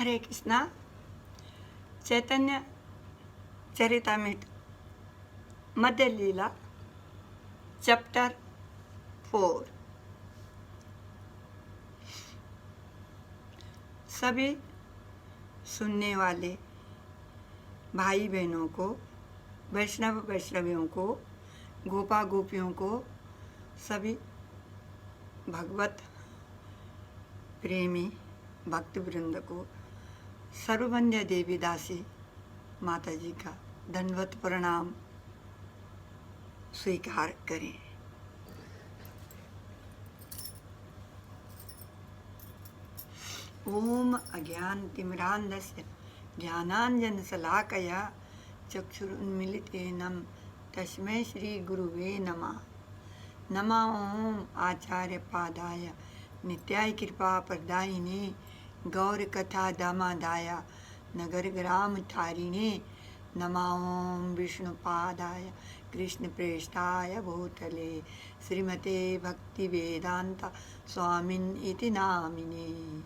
हरे कृष्णा। चैतन्य चरितामृत मध्य लीला chapter 4। सभी सुनने वाले भाई बहनों को, वैष्णव वैष्णवियों को, गोपा गोपियों को, सभी भगवत प्रेमी भक्त वृंद को सर्ववंद्य देवी दासी माता जी का दंडवत प्रणाम स्वीकार करें। ओम अज्ञानतिमिरान्धस्य ज्ञानाञ्जनशलाकया चक्षुरुन्मीलितेन तस्मै श्री गुरुवे नमः। नमः ओम आचार्यपादाय नित्याय कृपा प्रदायिने गौर कथा दामादाय नगर ग्राम तारिणे। नमः ओम विष्णुपादाय कृष्ण प्रेष्ठाय भूतले श्रीमते भक्ति वेदांत स्वामिन इति नामिने।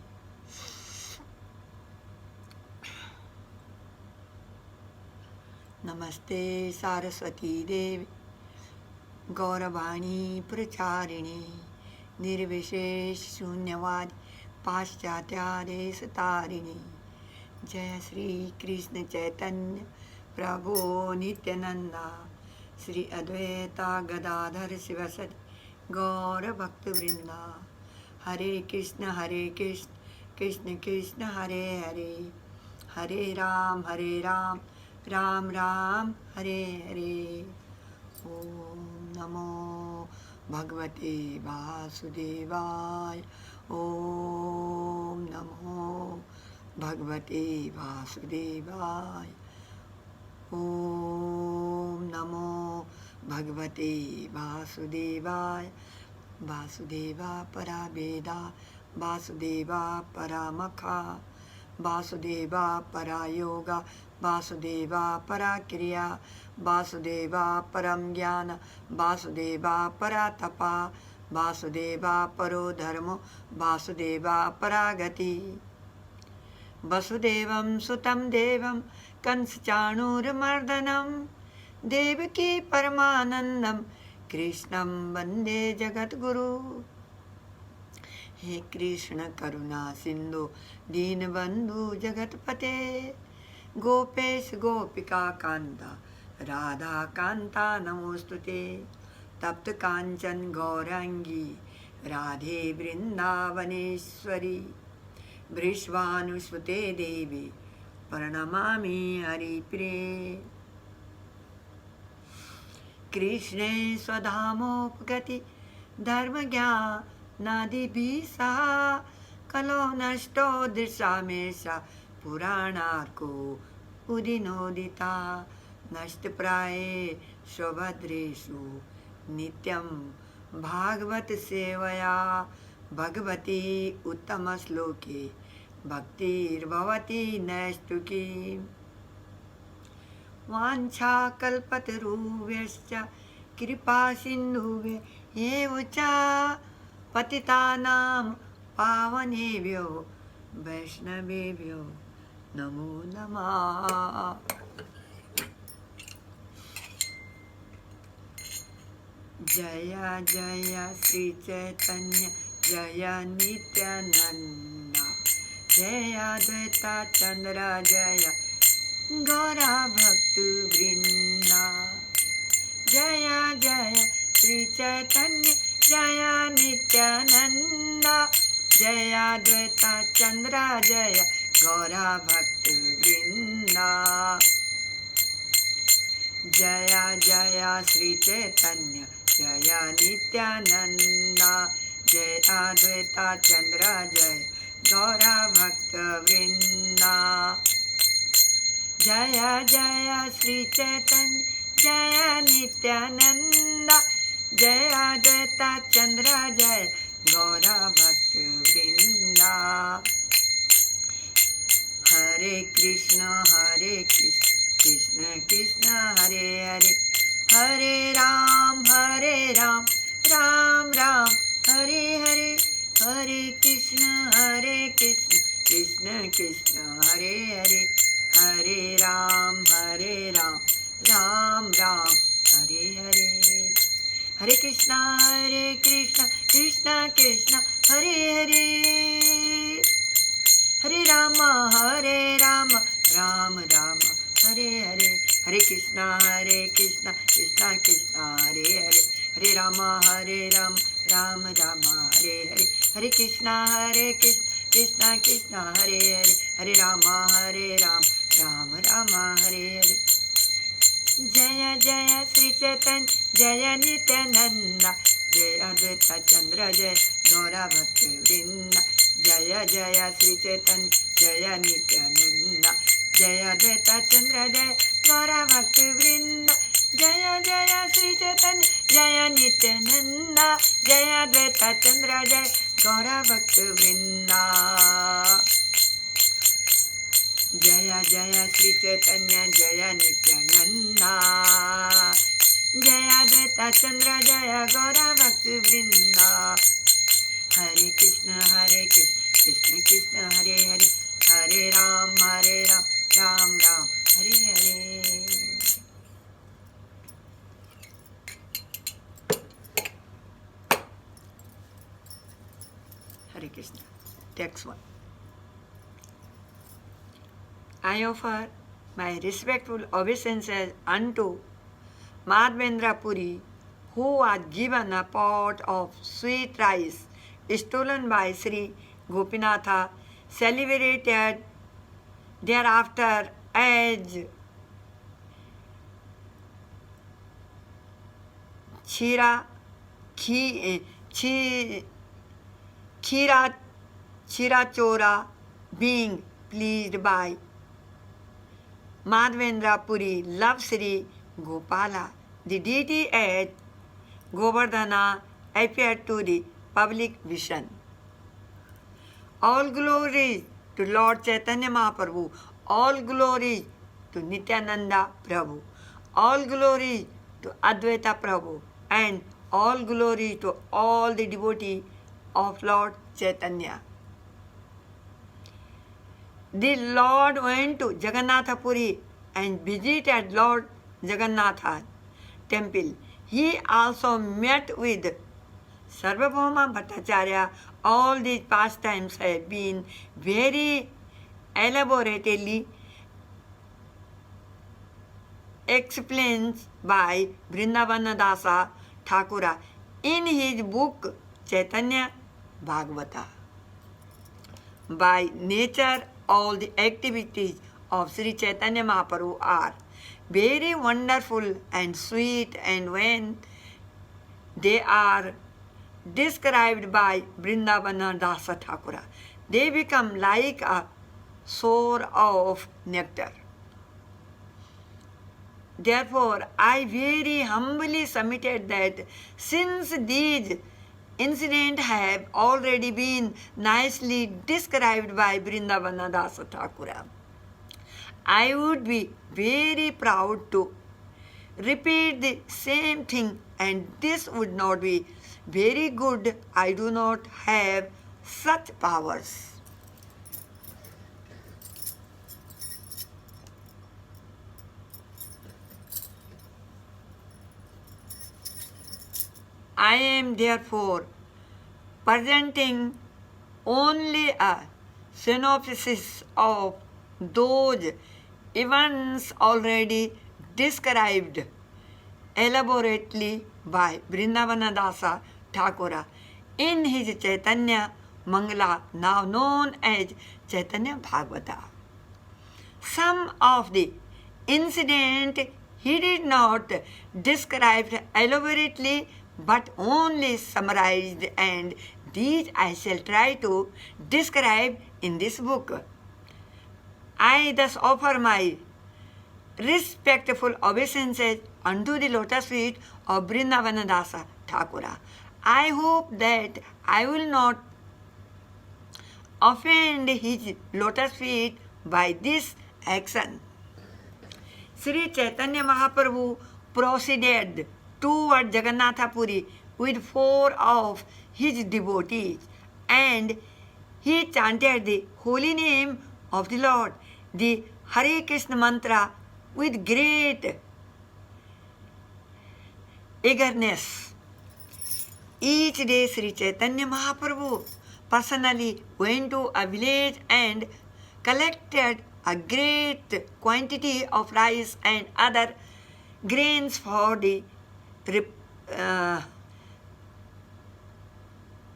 नमस्ते सारस्वती देवी गौरवाणी प्रचारिणे निर्विशेष शून्यवादी पाश्चात्यादेश तारिणी। जय श्री कृष्ण चैतन्य प्रभो नित्यानंदा श्री अद्वैता गदाधर शिवसदि गौर भक्त वृंदा। हरे कृष्ण कृष्ण कृष्ण हरे हरे, हरे राम राम राम हरे हरे। ओम नमो भगवते वासुदेवाय। ओम नमो भगवते वासुदेवाय। ओम नमो भगवते वासुदेवाय। वासुदेवा परा वेदा वासुदेवा परा मखा वासुदेवा परा योगा वासुदेवा परा क्रिया वासुदेवा परम ज्ञान वासुदेवा परा तपा वासुदेवा परो धर्मो वासुदेवा परा गति। वसुदेवं सुतं देवं कंसचाणूरमर्दनं देवकी परमानंदं कृष्णं वंदे जगद्गुरु। हे कृष्ण करुणा सिंधु दीनबंधु जगतपते गोपेश गोपिका कांता राधा कांता नमोस्तुते। तप्त कांचन गौरांगी राधे वृंदावनेश्वरी वृषभानुसुते देवी प्रणमामि हरिप्रिये। कृष्णे स्वधामोपगति धर्मज्ञानादिभिः सह कलो नष्टो दृशामेषा पुराणार्को उदिनोदिता। नष्टप्राये स्वभद्रेषु नित्यं भागवत सेवया भगवती उत्तमश्लोके भक्तिर्भवति नैष्ठुकी। वाञ्छाकल्पतरुभ्यश्च कृपा सिन्धुभ्यः च पतितानां पावनेभ्यो वैष्णवेभ्यो नमो नमः। जय जय श्री चैतन्य जय नित्यानंद जय अद्वैता चंद्र जय गौरा भक्त वृंदा। जय जय श्री चैतन्य जय नित्यानंद जय अद्वैता चंद्र जय गौरा भक्त वृंदा। जय जय श्री चैतन्य जय नित्यानंद जय अद्वैता चंद्र जय गौरा भक्त वृंदा। जय जय श्री चैतन्य जय नित्यानंद जय अद्वैता चंद्र जय गौरा भक्त वृंदा। हरे कृष्ण कृष्ण कृष्ण हरे हरे, हरे राम राम राम हरे हरे, हरे Krishna Krishna Krishna Hare Hare, Hare Ram, Ram Ram, Hare Hare. Hare Krishna, Krishna Krishna, Hare Hare. Hare Rama, Rama Rama, Hare Hare. Hare Krishna, Krishna Krishna, Hare Hare. Hare Rama, Rama Rama, Hare Hare. Hare Krishna, Krishna Krishna, Hare Hare. Hare Rama, Rama Rama, Hare Hare. Jaya Jaya Sri Chaitanya, Jaya Nityananda, Jaya Advaita Chandra, Jaya Gaura Bhakti Vrinda. Jaya Jaya Sri Chaitanya, Jaya Nityananda, Jaya Advaita Chandra, Jaya Gaura Bhakti Vrinda. Jaya Jaya Sri Chaitanya, Jaya Nityananda, Jaya Advaita Chandra, Jaya Gaura Bhakti Vrinda. Jaya Jaya Sri Chaitanya, Jaya Nityananda, Jaya Advaita Chandra, Jaya Gaura Bhakti Vrinda. Hare Krishna, Krishna Krishna, Hare Hare, Hare Ram, Ram Ram, Hare Hare. Hare Krishna. Text 1. I offer my respectful obeisances unto Madhavendra Puri, who was given a pot of sweet rice stolen by Sri Gopinatha, celebrated thereafter as Chira Chora, being pleased by Madhavendra Puri loves Sri Gopala. The deity at Govardhana appeared to the public vision. All glories to Lord Chaitanya Mahaprabhu, all glories to Nityananda Prabhu, all glories to Advaita Prabhu, and all glory to all the devotees of Lord Chaitanya. The Lord went to Jagannatha Puri and visited Lord Jagannatha temple. He also met with Sarvabhauma Bhattacharya. All these pastimes have been very elaborately explained by Vrindavanadasa Thakura in his book Chaitanya Bhagavata. By nature, all the activities of Sri Chaitanya Mahaprabhu are very wonderful and sweet, and when they are described by Vrindavana Dasa Thakura, they become like a source of nectar. Therefore, I very humbly submitted that since these incidents have already been nicely described by Vrindavana Dasa Thakura, I would be very proud to repeat the same thing, and this would not be very good. I do not have such powers. I am therefore presenting only a synopsis of those events already described elaborately by Vrindavanadasa Thakura in his Chaitanya Mangala, now known as Chaitanya Bhagavata. Some of the incidents he did not describe elaborately but only summarized, and these I shall try to describe in this book. I thus offer my respectful obeisances unto the lotus feet of Vrindavanadasa Thakura. I hope that I will not offend his lotus feet by this action. Sri Chaitanya Mahaprabhu proceeded toward Jagannatha Puri with 4 of his devotees, and he chanted the holy name of the Lord, the Hare Krishna mantra, with great eagerness. Each day Sri Chaitanya Mahaprabhu personally went to a village and collected a great quantity of rice and other grains for the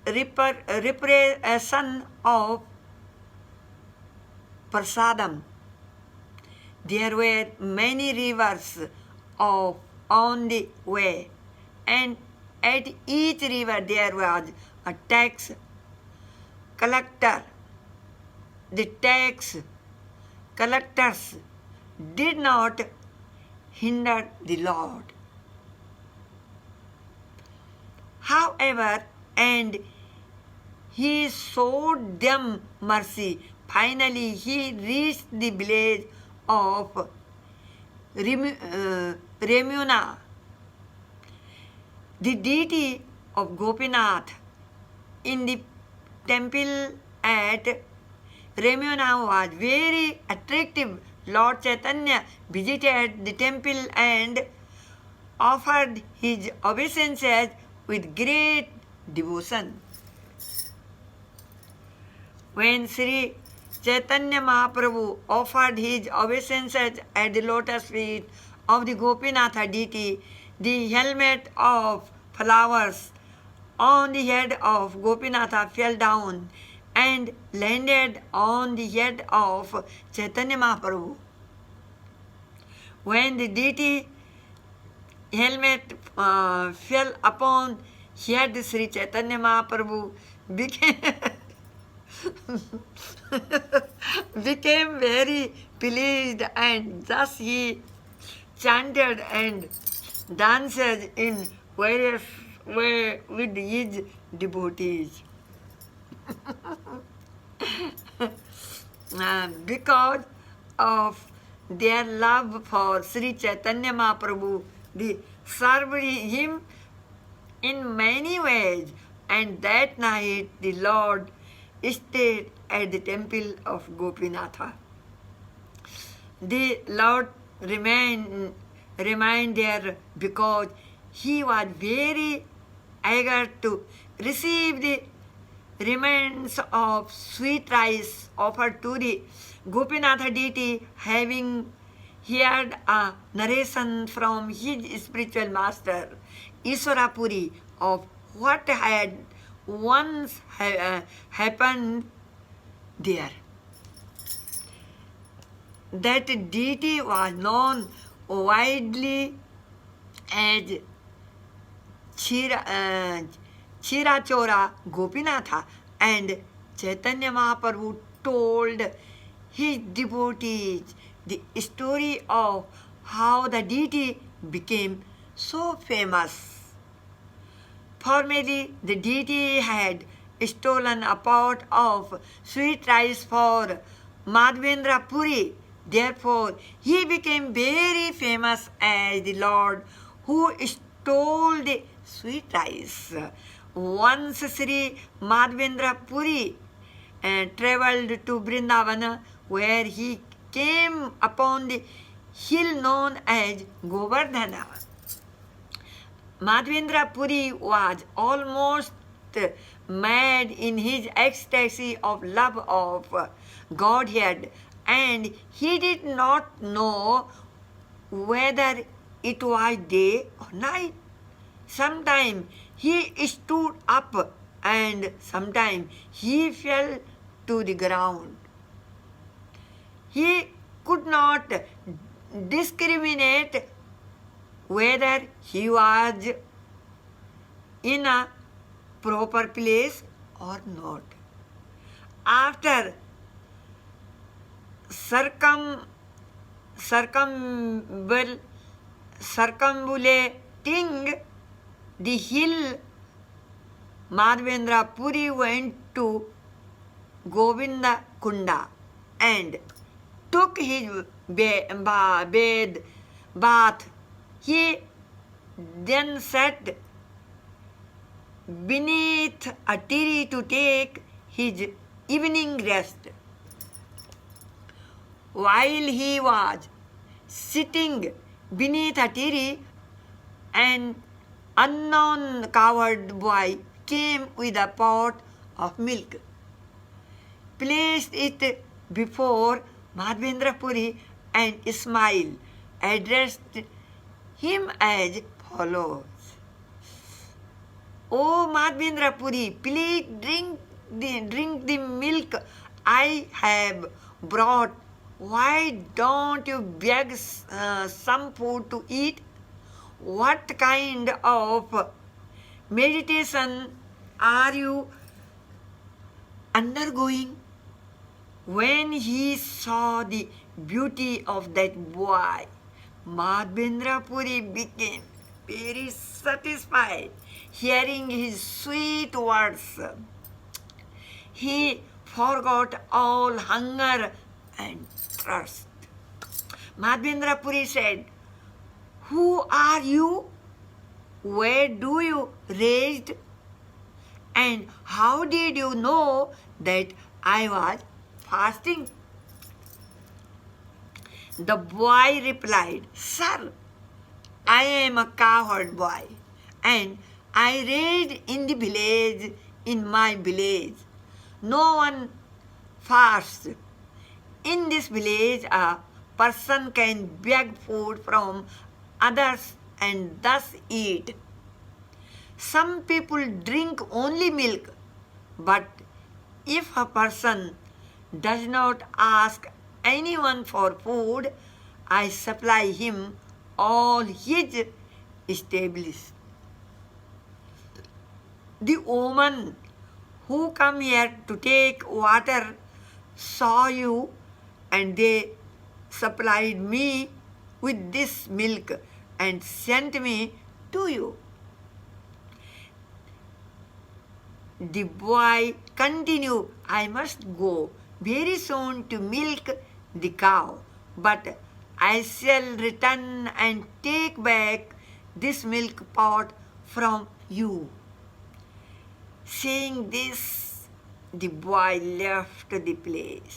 reparation of prasadam. There were many rivers on the way, and at each river there was a tax collector. The tax collectors did not hinder the Lord. However, and he showed them mercy. Finally, he reached the village of Remuna. The deity of Gopinath in the temple at Remuna was very attractive. Lord Chaitanya visited the temple and offered his obeisances with great devotion. When Sri Chaitanya Mahaprabhu offered his obeisances at the lotus feet of the Gopinatha deity, the helmet of flowers on the head of Gopinatha fell down and landed on the head of Chaitanya Mahaprabhu. When the deity helmet fell upon head, Sri Chaitanya Mahaprabhu became very pleased, and thus he chanted and danced in various way with his devotees. Because of their love for Sri Chaitanya Mahaprabhu, they served him in many ways, and that night the Lord stayed at the temple of Gopinatha. The Lord remained there because he was very eager to receive the remains of sweet rice offered to the Gopinatha deity, having heard a narration from his spiritual master Ishwarapuri of what had once happened there. That deity was known widely as Chirachora Gopinatha, and Chaitanya Mahaprabhu told his devotees the story of how the deity became so famous. Formerly, the deity had stolen a pot of sweet rice for Madhavendra Puri. Therefore, he became very famous as the Lord who stole the sweet rice. Once Sri Madhavendra Puri travelled to Vrindavana, where he came upon the hill known as Govardhana. Madhavendra Puri was almost mad in his ecstasy of love of Godhead, and he did not know whether it was day or night. Sometimes he stood up and sometimes he fell to the ground. He could not discriminate whether he was in a proper place or not. After circumambulating the hill, Madhavendra Puri went to Govinda Kunda and took his bath. He then sat beneath a tree to take his evening rest. While he was sitting beneath a tree, an unknown cowherd boy came with a pot of milk, placed it before Madhavendra Puri, and Ismail addressed him as follows. "Oh Madhavendra Puri, please drink the milk I have brought. Why don't you beg some food to eat? What kind of meditation are you undergoing?" When he saw the beauty of that boy, Madhavendra Puri became very satisfied hearing his sweet words. He forgot all hunger and thirst. Madhavendra Puri said, "Who are you? Where do you raised? And how did you know that I was fasting?" The boy replied, "Sir, I am a cowherd boy, and I raised in the village, in my village. No one fasts. In this village, a person can beg food from others and thus eat. Some people drink only milk, but if a person does not ask anyone for food, I supply him all his established. The woman who come here to take water saw you, and they supplied me with this milk and sent me to you." The boy continued, "I must go very soon to milk the cow, but I shall return and take back this milk pot from you." Saying this, the boy left the place.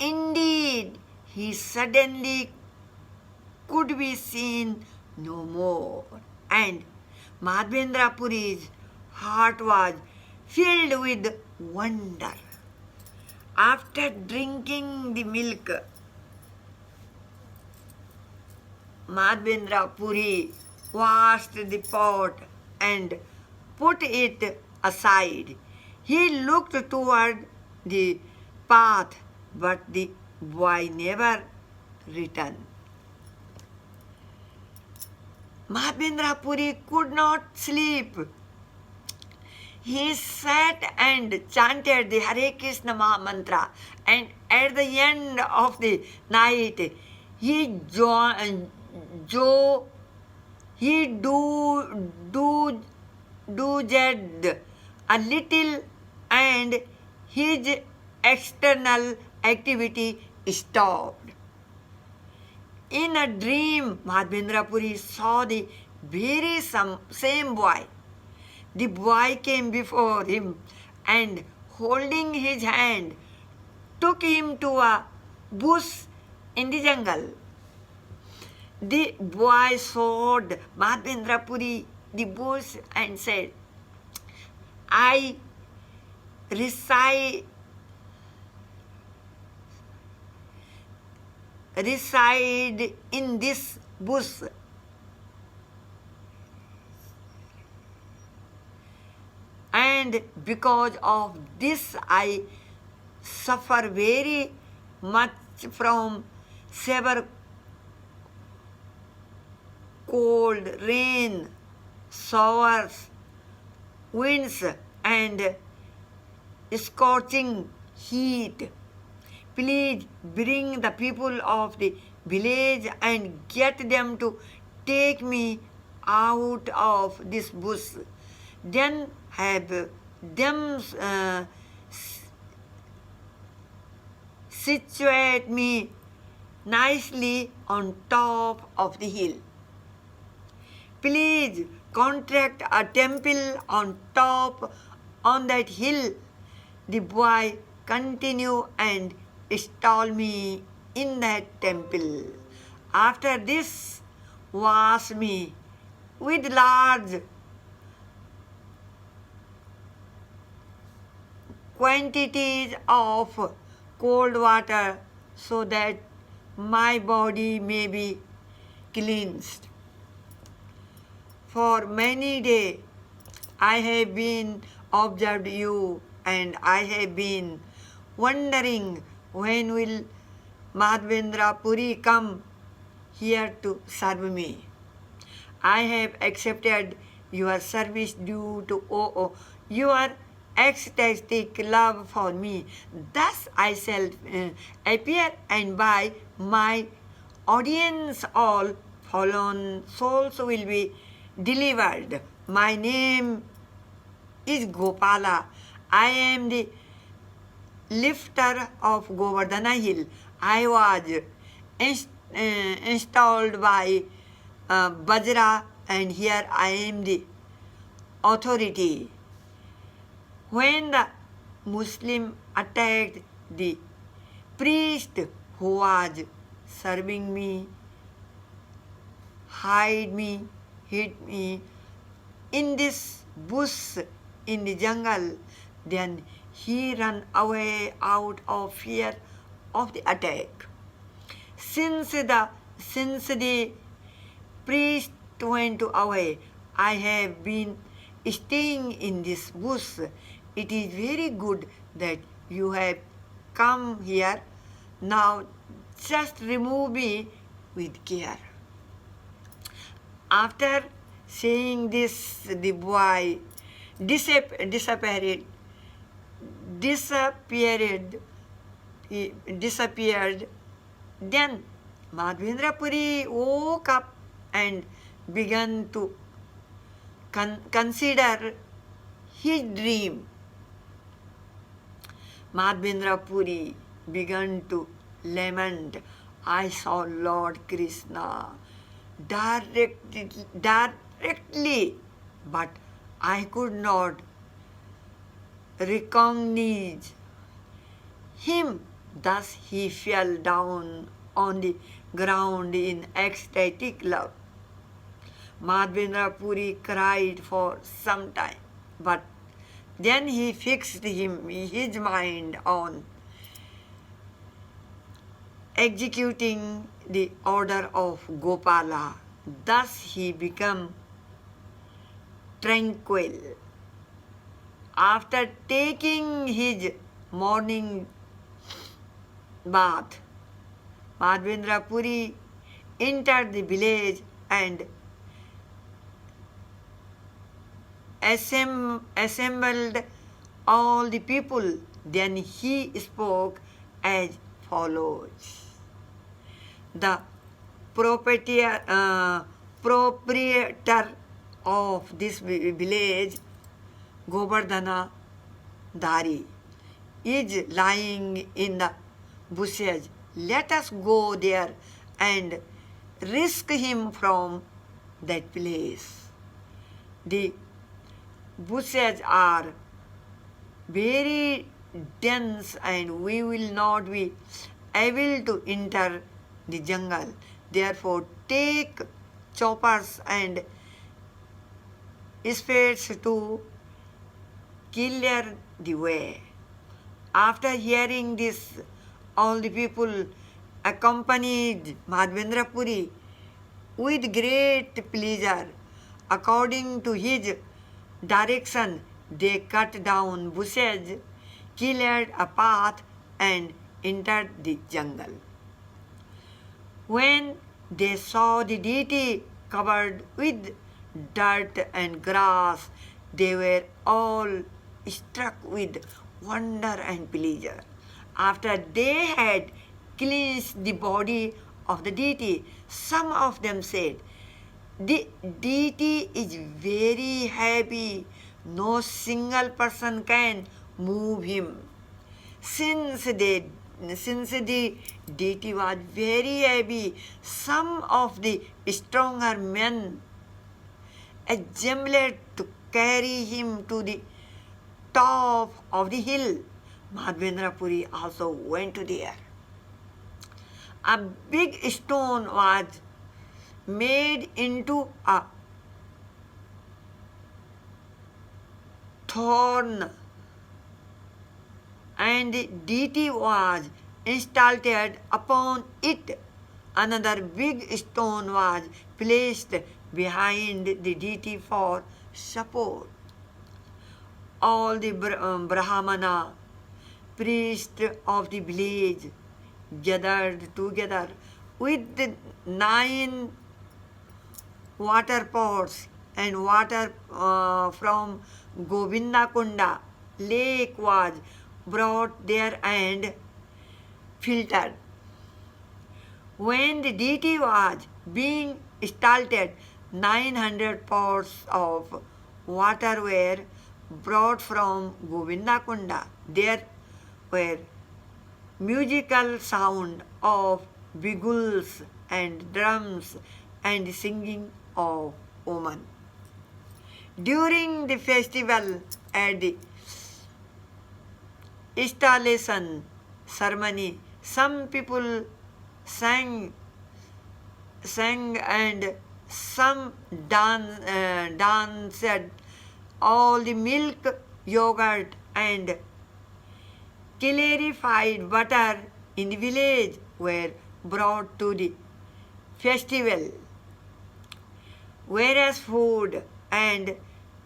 Indeed, he suddenly could be seen no more, and Madhavendra Puri's heart was filled with wonder. After drinking the milk, Madhavendra Puri washed the pot and put it aside. He looked toward the path, but the boy never returned. Madhavendra Puri could not sleep. He sat and chanted the Hare Krishna Maha Mantra, and at the end of the night, he doozed a little, and his external activity stopped. In a dream, Madhavendra Puri saw the very same boy. The boy came before him and, holding his hand, took him to a bush in the jungle. The boy showed Madhavendra Puri the bush and said, "I reside in this bush. And because of this, I suffer very much from severe cold, rain, showers, winds, and scorching heat. Please bring the people of the village and get them to take me out of this bush. Then have them situate me nicely on top of the hill. Please construct a temple on that hill the boy continue and install me in that temple. After this, wash me with large quantities of cold water so that my body may be cleansed. For many days I have been observed you, and I have been wondering when will Madhavendra Puri come here to serve me. I have accepted your service due to your ecstatic love for me. Thus I shall appear, and by my audience all fallen souls will be delivered. My name is Gopala. I am the lifter of Govardhana hill. I was installed by Bajra, and here I am the authority. When the Muslim attacked the priest who was serving me, hid me in this bush in the jungle, then he ran away out of fear of the attack. Since the priest went away, I have been staying in this bush. It is very good that you have come here. Now just remove me with care. After saying this, the boy disappeared. Then Madhavendra Puri woke up and began to consider his dream. Madhavendra Puri began to lament. I saw Lord Krishna directly, but I could not recognize him. Thus he fell down on the ground in ecstatic love. Madhavendra Puri cried for some time, but then he fixed his mind on executing the order of Gopala. Thus he became tranquil. After taking his morning bath, Madhavendra Puri entered the village and assembled all the people. Then he spoke as follows. The proprietor of this village, Govardhana Dari, is lying in the bushes. Let us go there and rescue him from that place. The bushes are very dense and we will not be able to enter the jungle. Therefore, take choppers and spades to clear the way. After hearing this, all the people accompanied Madhavendra Puri with great pleasure. According to his direction, they cut down bushes, cleared a path, and entered the jungle. When they saw the deity covered with dirt and grass, they were all struck with wonder and pleasure. After they had cleansed the body of the deity, some of them said, "The deity is very happy. No single person can move him." Since the deity was very heavy, some of the stronger men assembled to carry him to the top of the hill. Madhvendra Puri also went there. A big stone was made into a thorn, and deity was installed upon it. Another big stone was placed behind the deity for support. All the Brahmana priests of the village gathered together with the 9 water pots, and water from Govinda Kunda lake was brought there and filtered. When the deity was being started, 900 pots of water were brought from Govinda Kunda. There were musical sound of bugles and drums and singing of women. During the festival at the installation ceremony, some people sang and some danced. All the milk, yogurt and clarified butter in the village were brought to the festival, whereas food and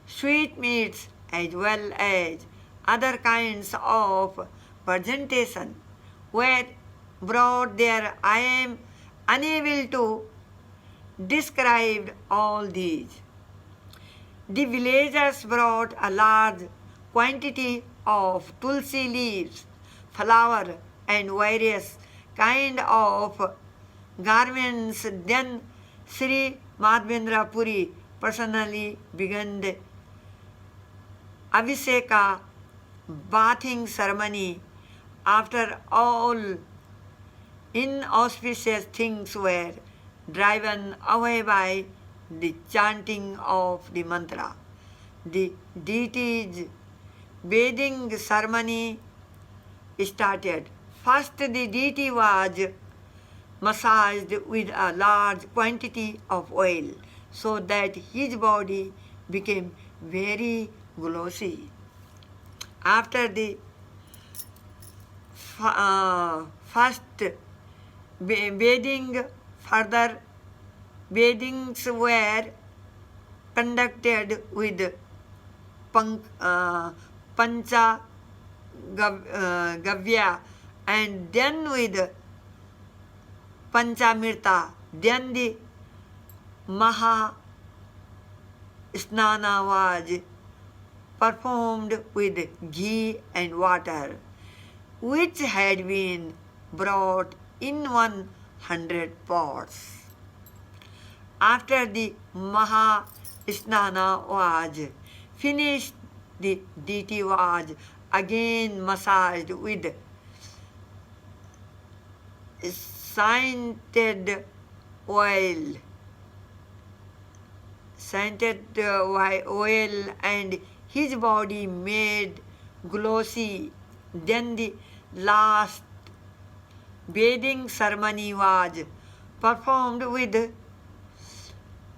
sweetmeats as well as other kinds of presentation were brought there. I am unable to describe all these. The villagers brought a large quantity of tulsi leaves, flour, and various kind of garments. Then Sri Madhvendra Puri personally began the Abhisheka bathing ceremony. After all inauspicious things were driven away by the chanting of the mantra, the deity's bathing ceremony started. First, the deity was massaged with a large quantity of oil so that his body became very glossy. After the first bathing, further bathings were conducted with pancha gavya and then with panchamirta. Then the maha snana was performed with ghee and water, which had been brought in 100 pots. After the maha snana was finished, the deity was again massaged with scented oil, and his body made glossy. Then the last bathing ceremony was performed with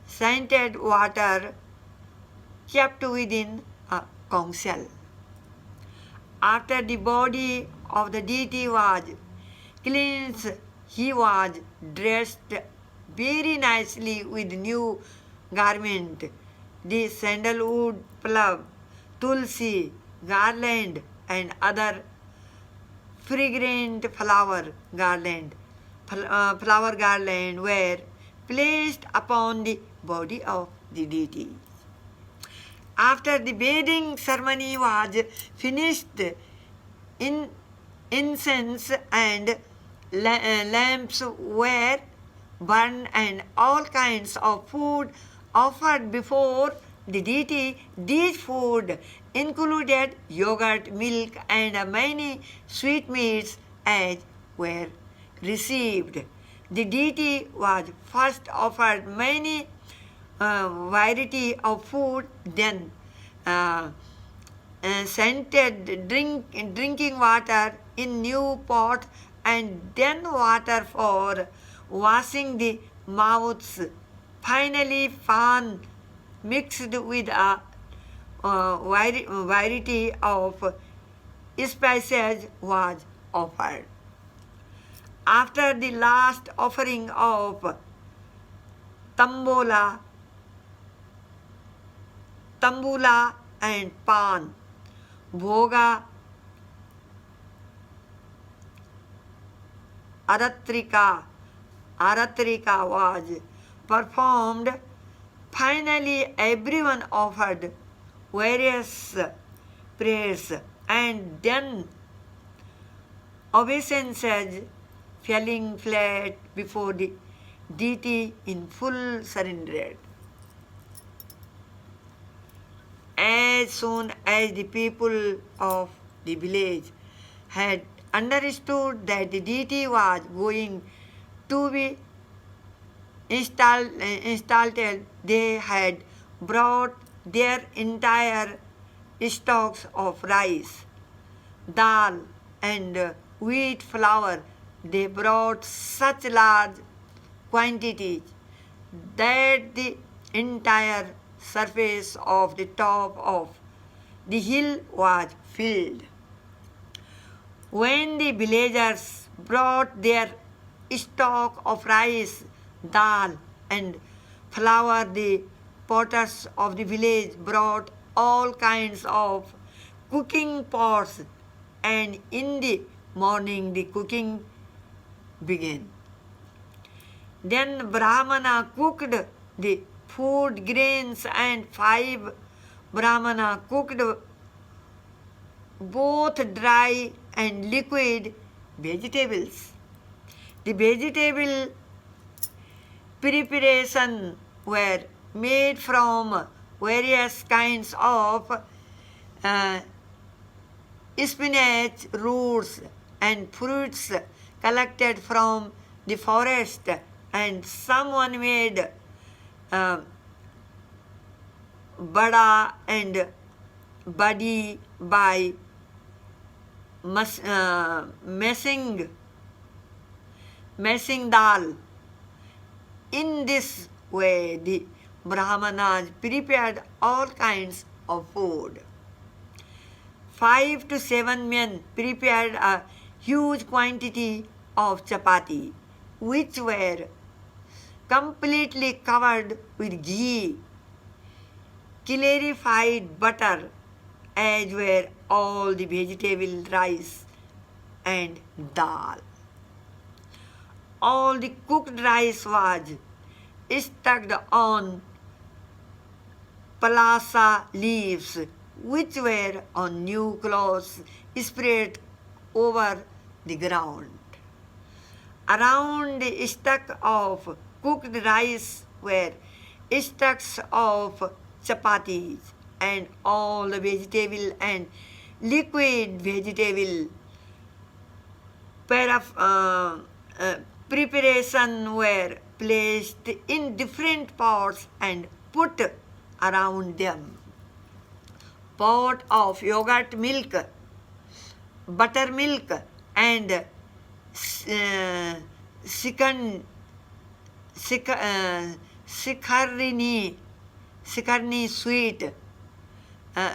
scented water kept within a conch shell. After the body of the deity was cleansed, he was dressed very nicely with new garment, the sandalwood plum, tulsi, garland, and other fragrant flower garland were placed upon the body of the deity. After the bathing ceremony was finished, incense and lamps were burned and all kinds of food offered before the deity. These food included yogurt, milk, and many sweetmeats as were received. The deity was first offered many variety of food, then scented drinking water in new pot, and then water for washing the mouths. Finally, pan mixed with a variety of spices was offered. After the last offering of tambula, and pan, bhoga aratrika was performed. Finally, everyone offered various prayers, and then obeisances, falling flat before the deity in full surrender. As soon as the people of the village had understood that the deity was going to be installed, they had brought their entire stocks of rice, dal, and wheat flour. They brought such large quantities that the entire surface of the top of the hill was filled. When the villagers brought their stock of rice, dal, and flour, the potters of the village brought all kinds of cooking pots, and in the morning the cooking began. Then Brahmana cooked the food grains, and 5 Brahmana cooked both dry and liquid vegetables. The vegetable preparation were made from various kinds of spinach roots and fruits collected from the forest, and someone made bada and badi by messing dal. In this way, the Brahmanas prepared all kinds of food. 5 to 7 men prepared a huge quantity of chapati, which were completely covered with ghee, clarified butter, as were all the vegetable, rice, and dal. All the cooked rice was stuck on palasa leaves, which were on new cloths spread over the ground. Around the stack of cooked rice were stacks of chapatis, and all the vegetable and liquid vegetable preparation were placed in different pots and put around them. Pot of yogurt milk, buttermilk, and sikharni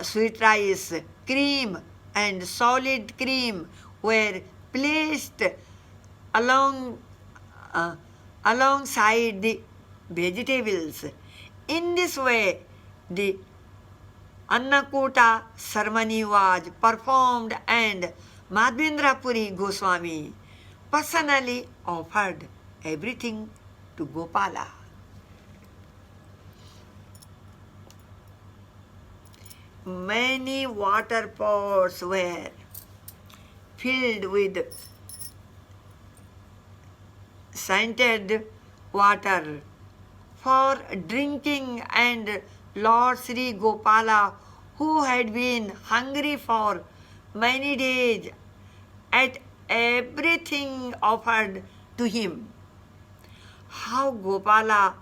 sweet rice, cream, and solid cream were placed alongside the vegetables. In this way, the Annakuta ceremony was performed, and Madhvendra Puri Goswami personally offered everything to Gopala. Many water pots were filled with scented water for drinking, and Lord Sri Gopala, who had been hungry for many days, ate everything offered to him. How Gopala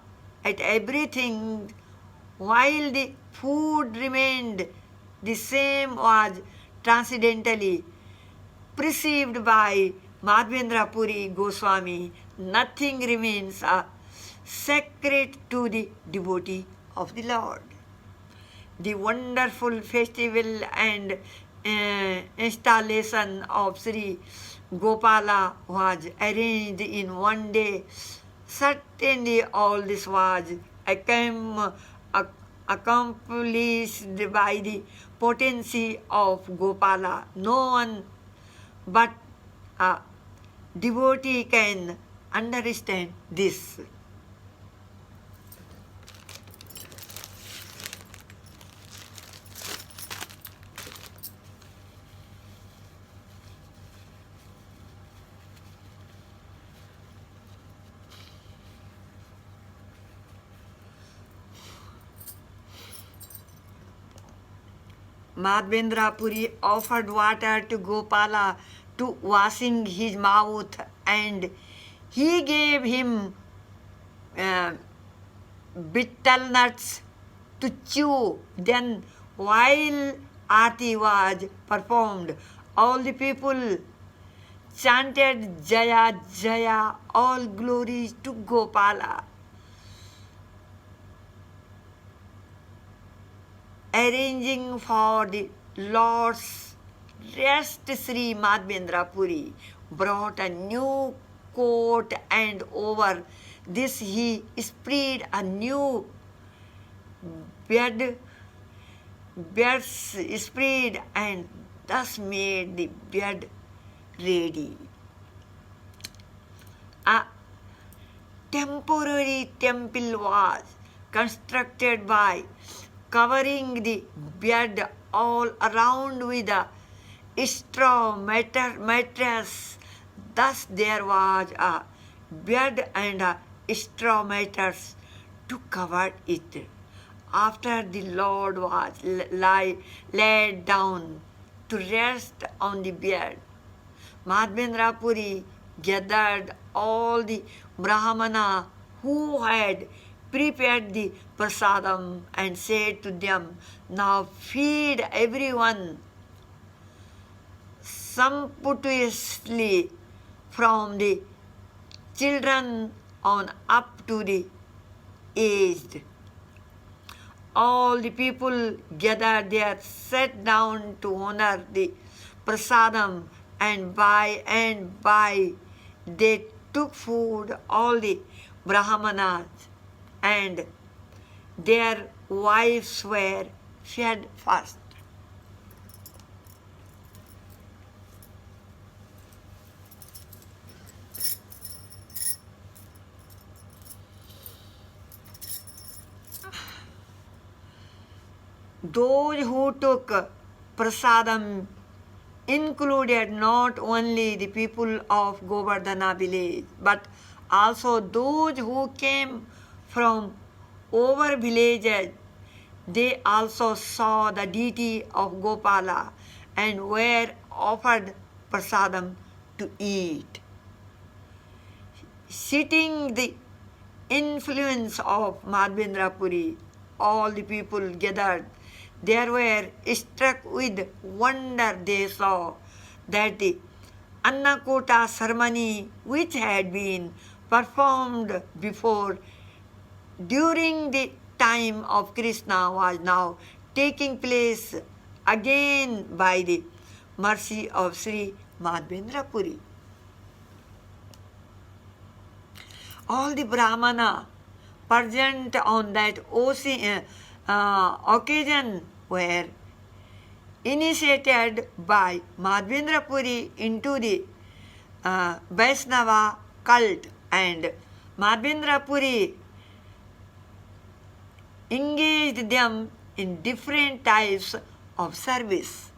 ate everything while the food remained the same was transcendently perceived by Madhvendra Puri Goswami. Nothing remains sacred to the devotee of the Lord. The wonderful festival and installation of Sri Gopala was arranged in one day. Certainly all this was accomplished by the potency of Gopala. No one but a devotee can understand this. Madhvendra Puri offered water to Gopala to washing his mouth, and he gave him betel nuts to chew. Then, while Aarti was performed, all the people chanted Jaya Jaya, all glories to Gopala. Arranging for the Lord's rest, Sri Madhvendra Puri brought a new coat, and over this he spread a new bed spread, and thus made the bed ready. A temporary temple was constructed by covering the bed all around with a straw mattress. Thus there was a bed and a straw mattress to cover it. After the Lord was laid down to rest on the bed, Madhvendra Puri gathered all the Brahmana who had prepared the prasadam and said to them, "Now feed everyone sumptuously, from the children on up to the aged." All the people gathered there sat down to honor the prasadam, and by they took food, all the Brahmanas and their wives were fed first. Those who took prasadam included not only the people of Govardhana village, but also those who came from over villages. They also saw the deity of Gopala and were offered prasadam to eat. Citing the influence of Madhvendra Puri, all the people gathered there were struck with wonder. They saw that the Annakota ceremony, which had been performed before during the time of Krishna, was now taking place again by the mercy of Sri Madhvendra Puri. All the Brahmana present on that occasion were initiated by Madhvendra Puri into the Vaishnava cult, and Madhvendra Puri engaged them in different types of service.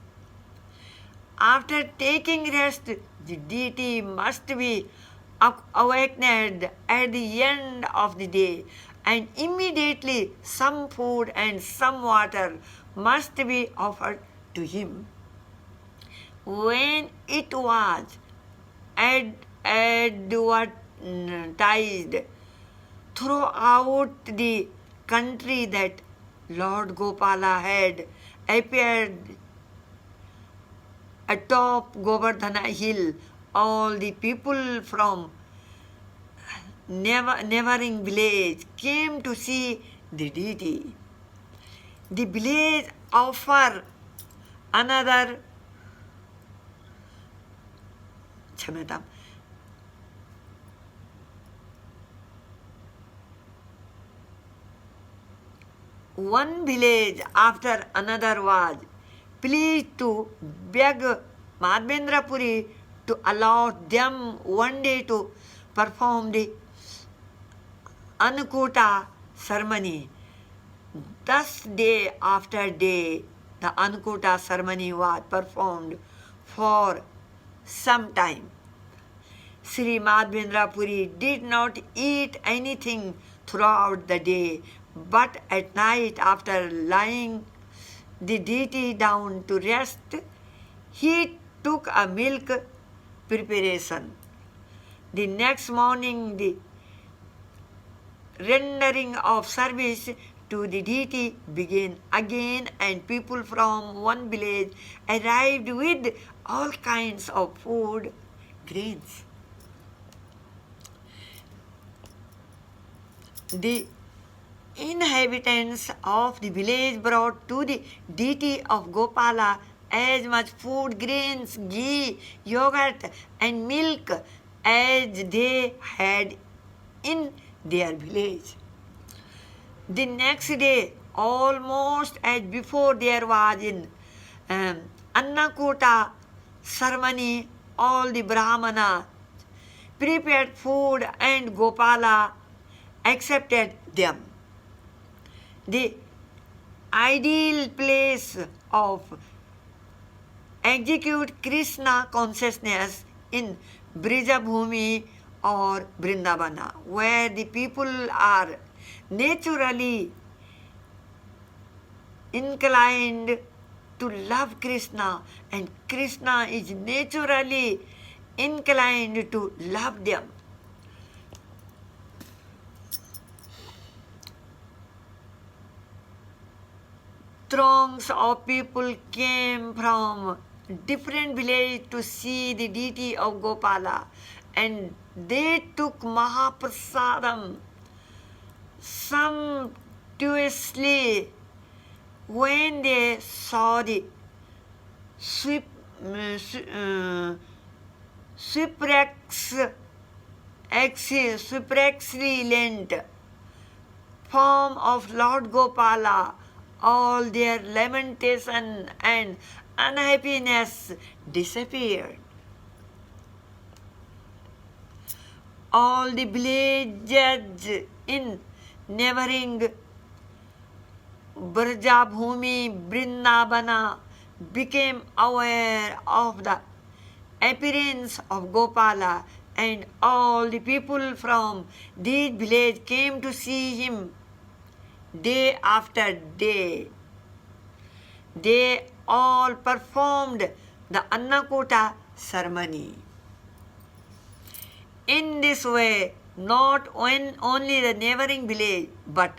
After taking rest, the deity must be awakened at the end of the day, and immediately some food and some water must be offered to him. When it was advertised throughout the country that Lord Gopala had appeared atop Govardhana hill. All the people from neighboring village came to see the deity. The village offered another क्षम्यताम् one village after another was pleased to beg Madhvendra Puri to allow them one day to perform the Annakuta ceremony. Thus, day after day, the Annakuta ceremony was performed for some time. Sri Madhvendra Puri did not eat anything throughout the day, but at night, after lying the deity down to rest, he took a milk preparation. The next morning, the rendering of service to the deity began again, and people from one village arrived with all kinds of food, grains. The inhabitants of the village brought to the deity of Gopala as much food, grains, ghee, yogurt, and milk as they had in their village. The next day, almost as before, there was in Annakuta ceremony, all the Brahmana prepared food and Gopala accepted them. The ideal place of execute Krishna consciousness in Brijabhumi or Vrindavana, where the people are naturally inclined to love Krishna, and Krishna is naturally inclined to love them. Throngs of people came from different villages to see the deity of Gopala, and they took Mahaprasadam sumptuously. When they saw the excellent form of Lord Gopala, all their lamentation and unhappiness disappeared. All the villages in neighboring Brajabhumi, Vrindavana became aware of the appearance of Gopala, and all the people from these villages came to see him day after day. They all performed the Annakuta ceremony. In this way, not only the neighboring village, but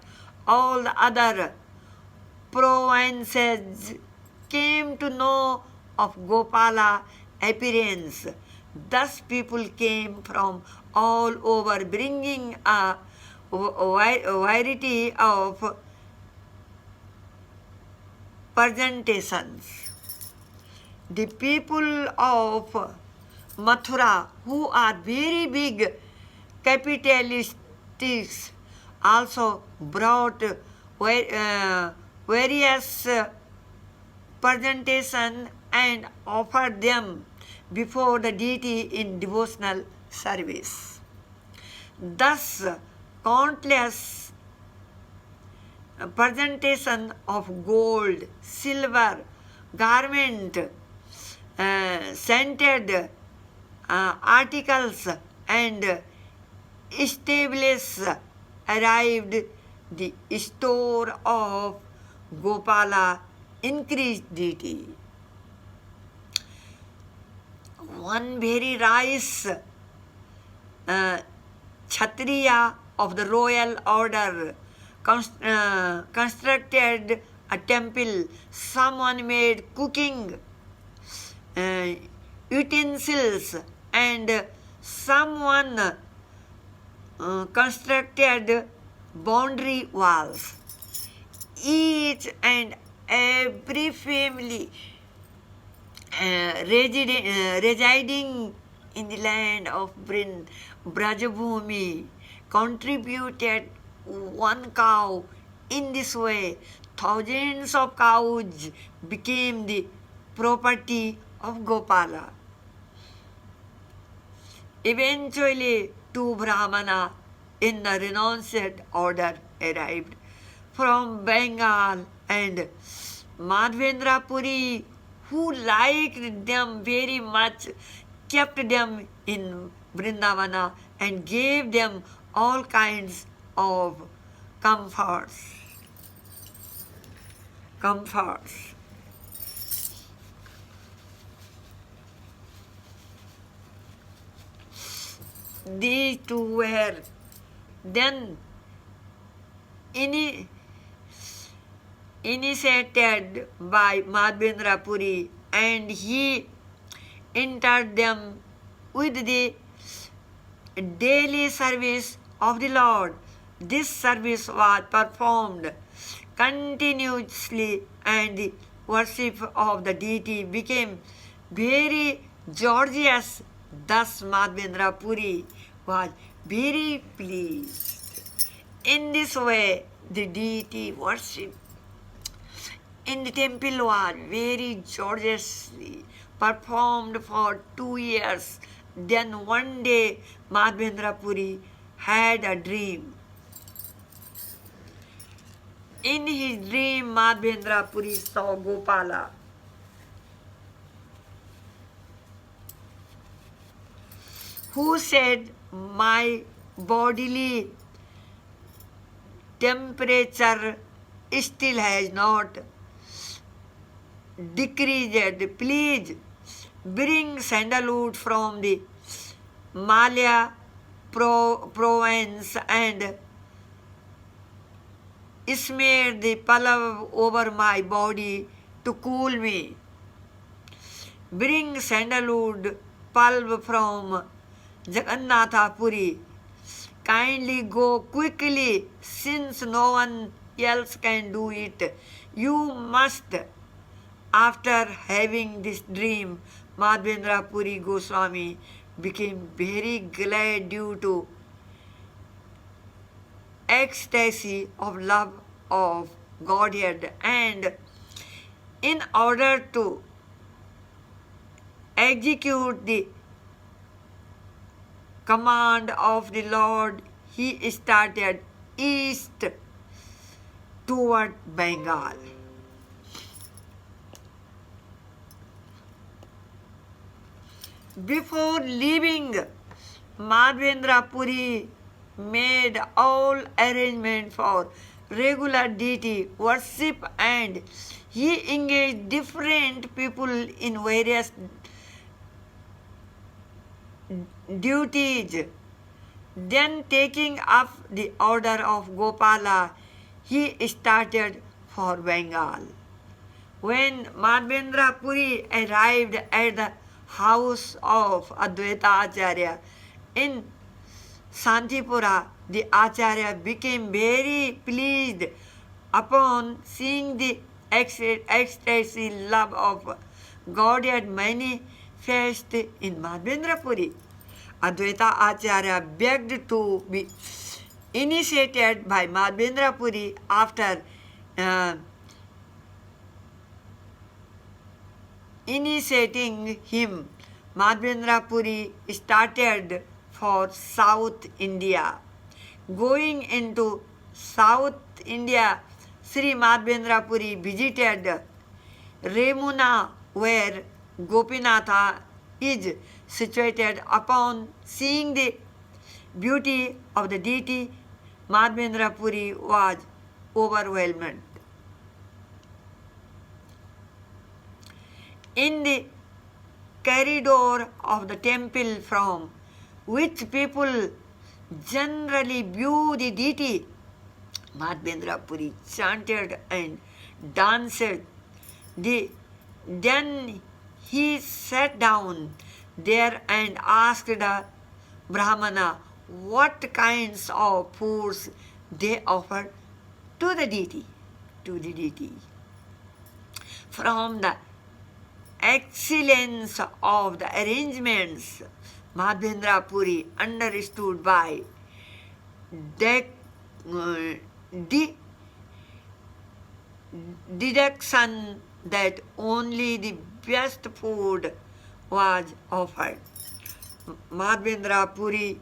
all the other provinces came to know of Gopala appearance. Thus people came from all over bringing a variety of presentations. The people of Mathura, who are very big capitalists, also brought various presentations and offered them before the deity in devotional service. Thus, countless presentation of gold, silver, garment, scented articles, and established arrived. The store of Gopala increased deity. One very rice Kshatriya of the royal order constructed a temple, someone made cooking uh, utensils, and someone constructed boundary walls. Each and every family residing in the land of Brajabhumi contributed one cow. In this way, thousands of cows became the property of Gopala. Eventually, two Brahmana in the renounced order arrived from Bengal, and Madhvendra Puri, who liked them very much, kept them in Vrindavana and gave them all kinds of comforts. These two were then initiated by Madhvendra Puri, and he entered them with the daily service of the Lord. This service was performed continuously, and the worship of the deity became very gorgeous. Thus Madhvendra Puri was very pleased. In this way, the deity worship in the temple was very gorgeously performed for 2 years. Then one day, Madhvendra Puri had a dream. In his dream, Madhvendra Puri saw Gopala, who said, "My bodily temperature still has not decreased. Please bring sandalwood from the Malaya province and smear the palav over my body to cool me. Bring sandalwood pulp from Jagannatha Puri. Kindly go quickly, since no one else can do it. You must." After having this dream, Madhvendra Puri Goswami became very glad due to ecstasy of love of Godhead, and in order to execute the command of the Lord, he started east toward Bengal. Before leaving, Madhvendra Puri made all arrangements for regular deity worship, and he engaged different people in various duties. Then, taking up the order of Gopala, he started for Bengal. When Madhvendra Puri arrived at the house of Advaita Acharya in Santipura, the Acharya became very pleased upon seeing the ecstasy love of Godhead manifest in Madhvendra Puri. Advaita Acharya begged to be initiated by Madhvendra Puri. After initiating him, Madhvendra Puri started for South India. Going into South India, Sri Madhvendra Puri visited Remuna, where Gopinatha is situated. Upon seeing the beauty of the deity, Madhvendra Puri was overwhelmed. In the corridor of the temple, from which people generally view the deity, Madhvendra Puri chanted and danced. Then he sat down there and asked the Brahmana what kinds of foods they offered to the deity. To the deity. From the excellence of the arrangements, Madhavendra Puri understood by de- deduction that only the best food was offered. Madhavendra Puri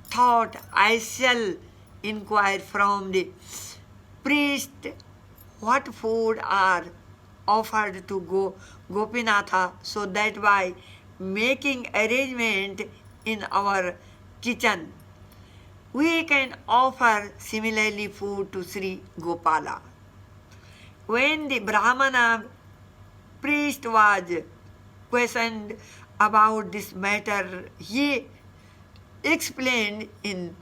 thought, I shall inquire from the priest what food are offered to Gopinatha, so that by making arrangement in our kitchen, we can offer similarly food to Sri Gopala. When the Brahmana priest was questioned about this matter, he explained in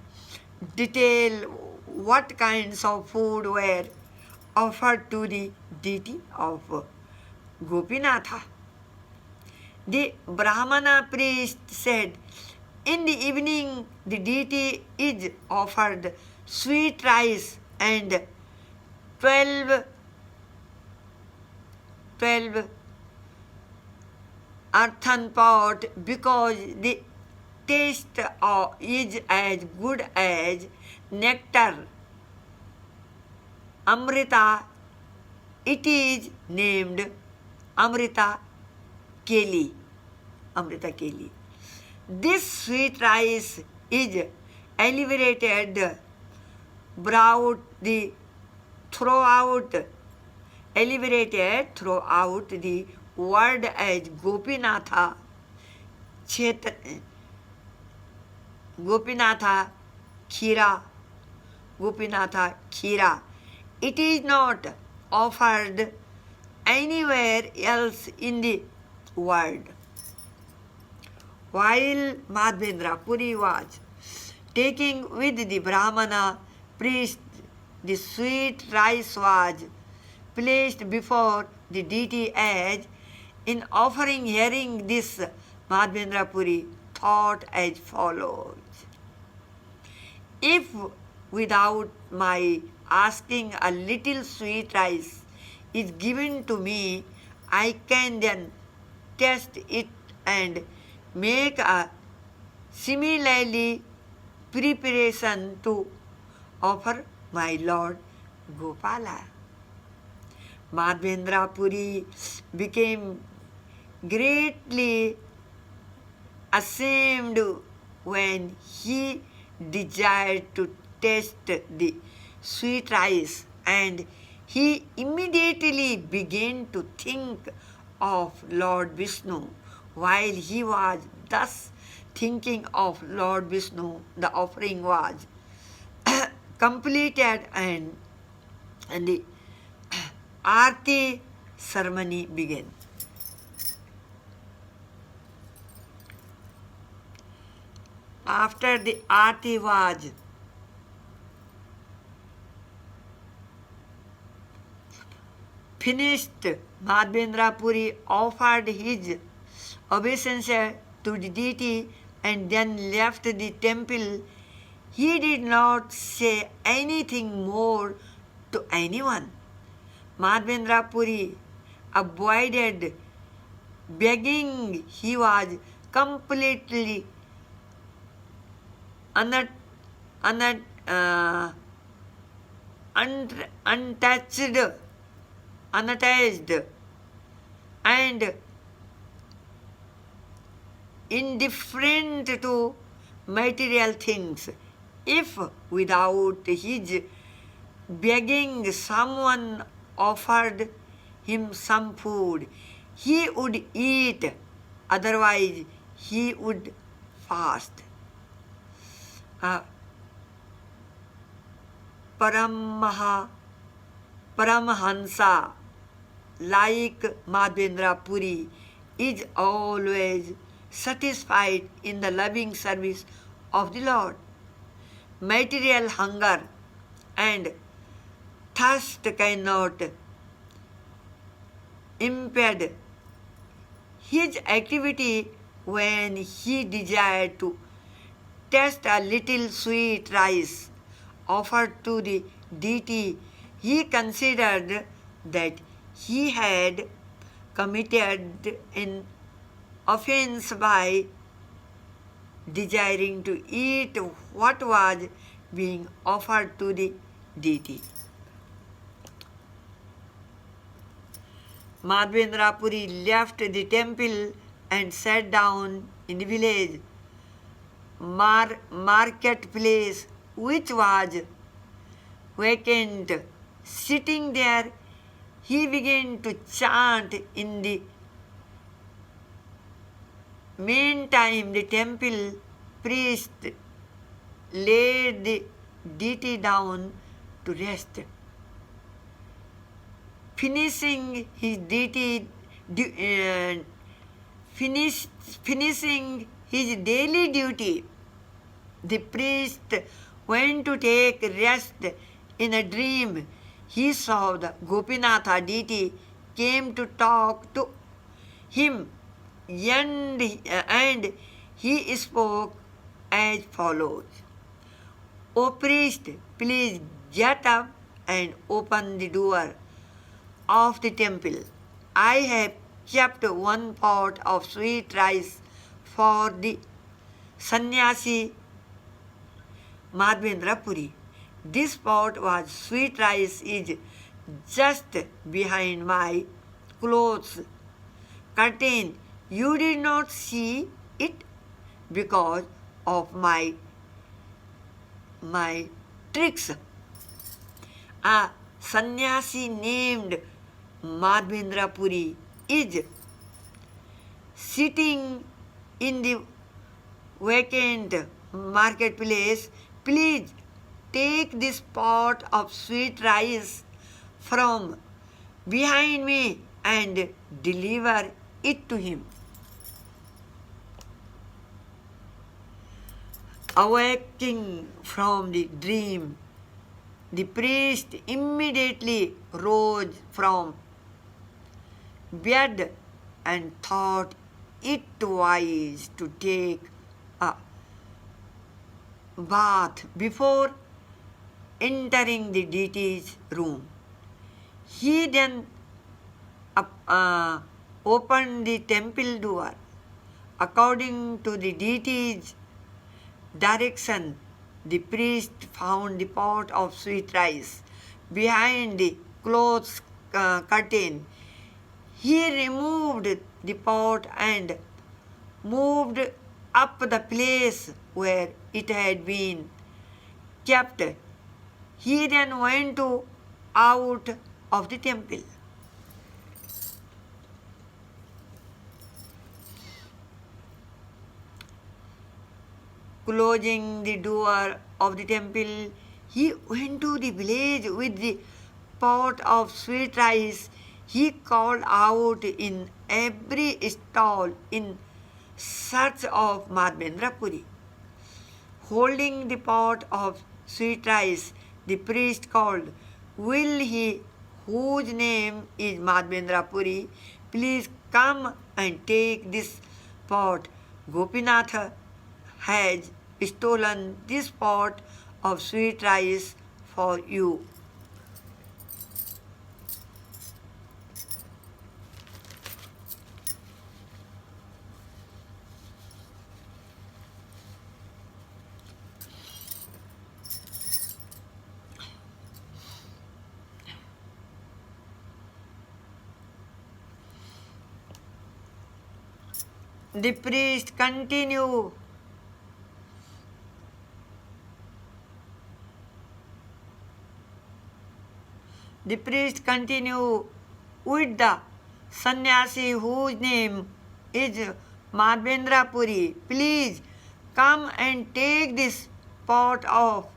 detail what kinds of food were offered to the deity of Gopinatha. The Brahmana priest said, in the evening the deity is offered sweet rice and 12 earthen pot, because the taste is as good as nectar. Amrita, it is named Amrita Keli. Amrita Keli. This sweet rice is elevated throughout the world as Gopinatha Khira. It is not offered anywhere else in the world. While Madhavendra Puri was taking with the Brahmana priest, the sweet rice was placed before the deity as in offering. Hearing this, Madhavendra Puri thought as follows: if without my asking a little sweet rice is given to me, I can then test it and make a similarly preparation to offer my Lord Gopala. Madhavendra Puri became greatly ashamed when he desired to taste the sweet rice, and he immediately began to think of Lord Vishnu. While he was thus thinking of Lord Vishnu, the offering was completed and the Aarti ceremony began. After the Aarti was finished, Madhavendra Puri offered his obeisance to the deity and then left the temple. He did not say anything more to anyone. Madhavendra Puri avoided begging. He was completely unattached and indifferent to material things. If without his begging someone offered him some food, he would eat, otherwise he would fast. Paramhansa, like Madhavendra Puri, is always satisfied in the loving service of the Lord. Material hunger and thirst cannot impaired his activity when he desired to taste a little sweet rice offered to the deity. He considered that he had committed an offense by desiring to eat what was being offered to the deity. Madhavendra Puri left the temple and sat down in the village marketplace, which was vacant. Sitting there, he began to chant. In the meantime, the temple priest laid the deity down to rest. Finishing his daily duty, the priest went to take rest. In a dream, he saw the Gopinatha deity came to talk to him, and he spoke as follows: "O priest, please get up and open the door of the temple. I have kept one pot of sweet rice for the sannyasi Madhavendra Puri. This pot was sweet rice is just behind my clothes curtain. You did not see it because of my tricks." A sannyasi named Madhavendra Puri is sitting in the vacant marketplace. "Please take this pot of sweet rice from behind me and deliver it to him." Awaking from the dream, the priest immediately rose from bed and thought it wise to take a bath before entering the deity's room. He then opened the temple door. According to the deity's direction, the priest found the pot of sweet rice behind the clothes curtain. He removed the pot and moved up the place where it had been kept. He then went out of the temple. Closing the door of the temple, he went to the village with the pot of sweet rice. He called out in every stall in search of Madhavendra Puri. Holding the pot of sweet rice, the priest called, "Will he whose name is Madhavendra Puri please come and take this pot? Gopinatha has stolen this pot of sweet rice for you." The priest continued, "With the sannyasi whose name is Madhavendra Puri, please come and take this pot of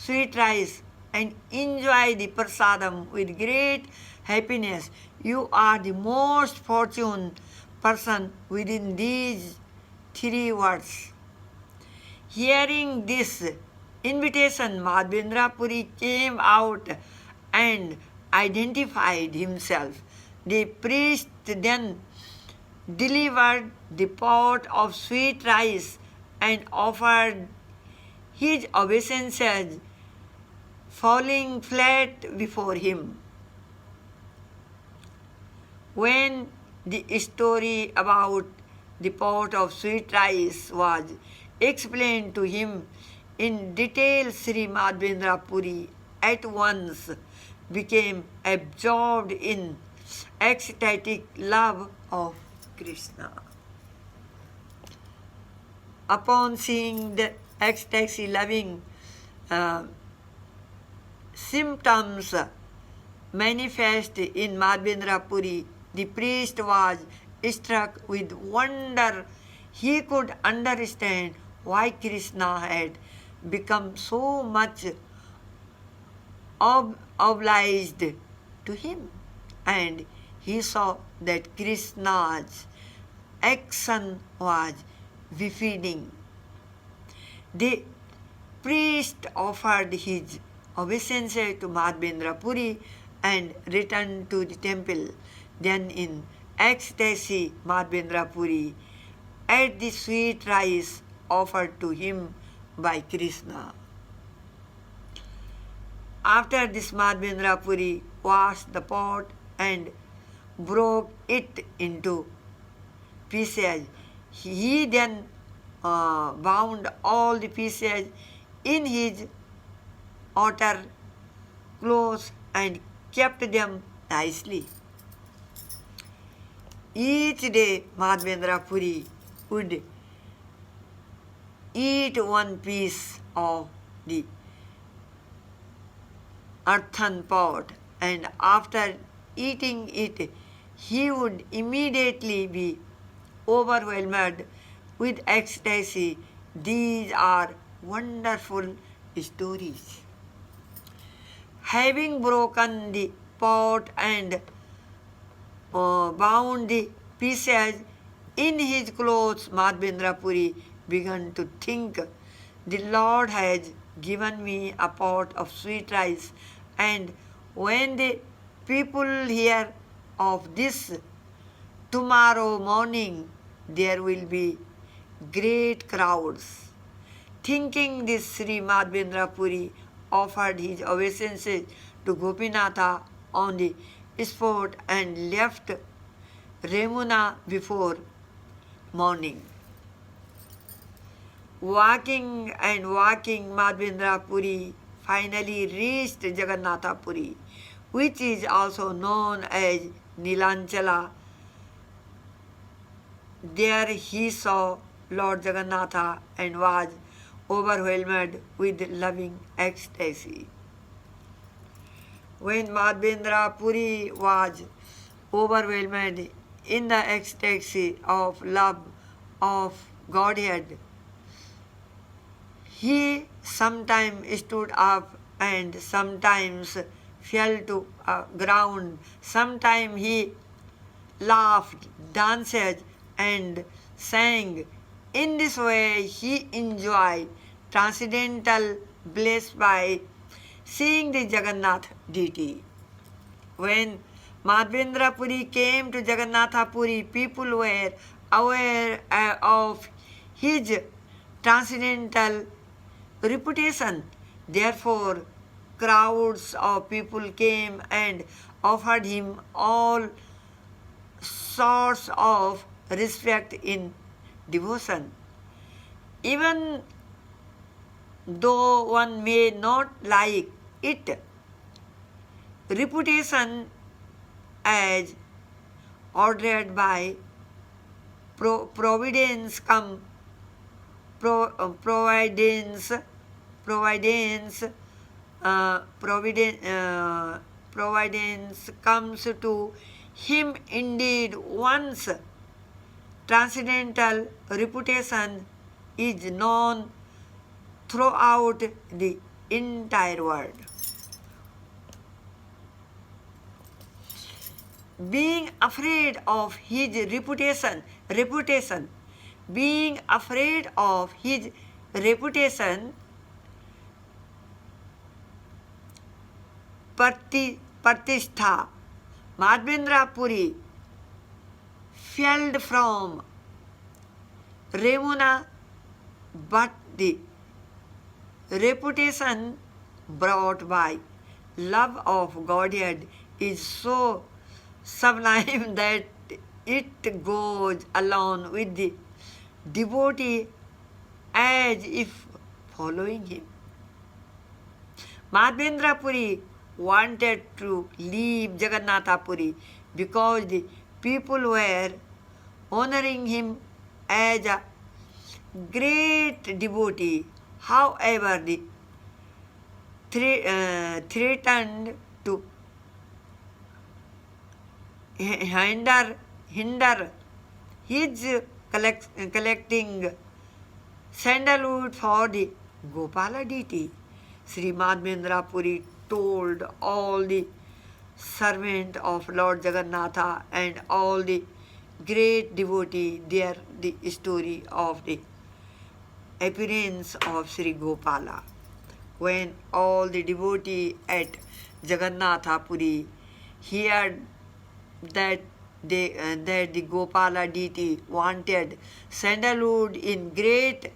sweet rice and enjoy the prasadam with great happiness. You are the most fortunate person within these 3 words." Hearing this invitation, Madhavendra Puri came out and identified himself. The priest then delivered the pot of sweet rice and offered his obeisances, falling flat before him. When the story about the pot of sweet rice was explained to him in detail, Sri Madhavendra Puri at once became absorbed in ecstatic love of Krishna. Upon seeing the ecstasy loving symptoms manifest in Madhavendra Puri, the priest was struck with wonder. He could understand why Krishna had become so much obliged to him, and he saw that Krishna's action was befitting. The priest offered his obeisances to Madhavendra Puri and returned to the temple. Then in ecstasy, Madhavendra Puri ate the sweet rice offered to him by Krishna. After this, Madhavendra Puri washed the pot and broke it into pieces. He then bound all the pieces in his outer clothes and kept them nicely. Each day, Madhavendra Puri would eat one piece of the earthen pot, and after eating it, he would immediately be overwhelmed with ecstasy. These are wonderful stories. Having broken the pot and bound the pieces in his clothes, Madhavendra Puri began to think, the Lord has given me a pot of sweet rice, and when the people hear of this, tomorrow morning there will be great crowds. Thinking this, Sri Madhavendra Puri offered his obeisances to Gopinatha on the spot and left Remuna before morning. Walking, Madhavendra Puri finally reached Jagannatha Puri, which is also known as Nilanchala. There he saw Lord Jagannatha and was overwhelmed with loving ecstasy. When Madhavendra Puri was overwhelmed in the ecstasy of love of Godhead, he sometimes stood up and sometimes fell to ground. Sometimes he laughed, danced, and sang. In this way, he enjoyed transcendental bliss by seeing the Jagannath deity. When Madhavendra Puri came to Jagannatha Puri, people were aware of his transcendental reputation. Therefore, crowds of people came and offered him all sorts of respect in devotion. Even though one may not like it, reputation as ordered by providence comes to him. Indeed, one's transcendental reputation is known throughout the entire world. Being afraid of his being afraid of his reputation, Pratishtha, Madhavendra Puri felled from Remuna, but the reputation brought by love of Godhead is so sublime that it goes along with the devotee as if following him. Madhvendra Puri wanted to leave Jagannatha Puri because the people were honoring him as a great devotee. However, the threatened to hinder his collecting sandalwood for the Gopala deity. Sri Madhvendra Puri told all the servants of Lord Jagannatha and all the great devotees there the story of the appearance of Sri Gopala. When all the devotees at Jagannatha Puri heard that that the Gopala deity wanted sandalwood in great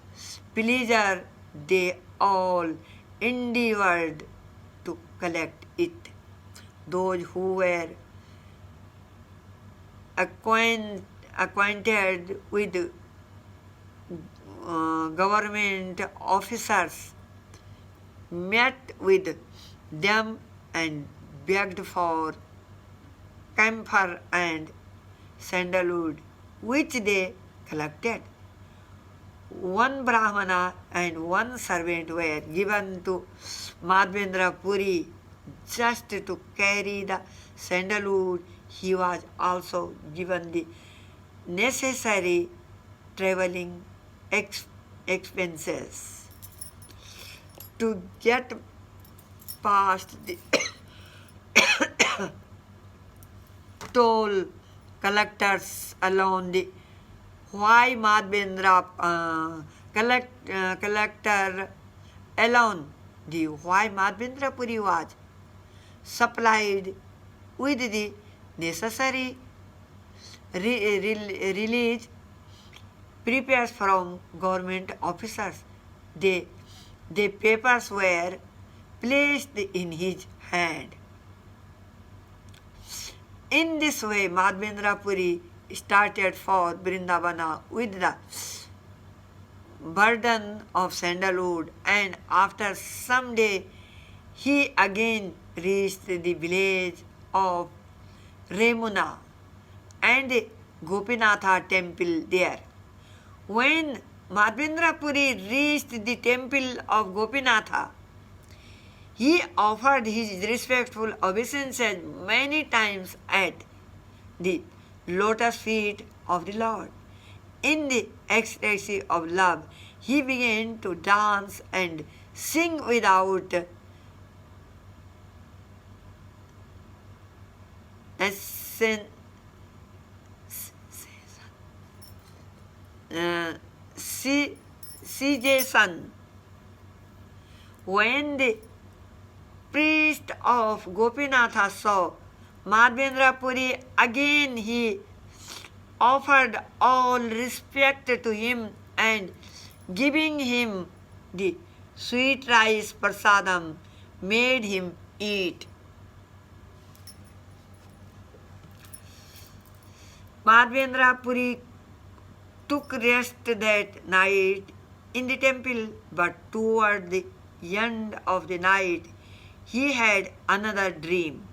pleasure, they all endeavored to collect it. Those who were acquainted with government officers met with them and begged for camphor and sandalwood, which they collected. One Brahmana and one servant were given to Madhvendra Puri just to carry the sandalwood. He was also given the necessary traveling expenses. To get past the toll collectors along the why Madhvendra collector alone, the why Madhvendra Puri was supplied with the necessary release prepared from government officers. The papers were placed in his hand. In this way, Madhvendra Puri started for Vrindavana with the burden of sandalwood, and after some day he again reached the village of Remuna and the Gopinatha temple there. When Madhvendra Puri reached the temple of Gopinatha, he offered his respectful obeisances many times at the lotus feet of the Lord. In the ecstasy of love, he began to dance and sing without cessation. When the priest of Gopinatha saw Madhvendra Puri again, he offered all respect to him and giving him the sweet rice prasadam, made him eat. Madhvendra Puri took rest that night in the temple, but toward the end of the night he had another dream.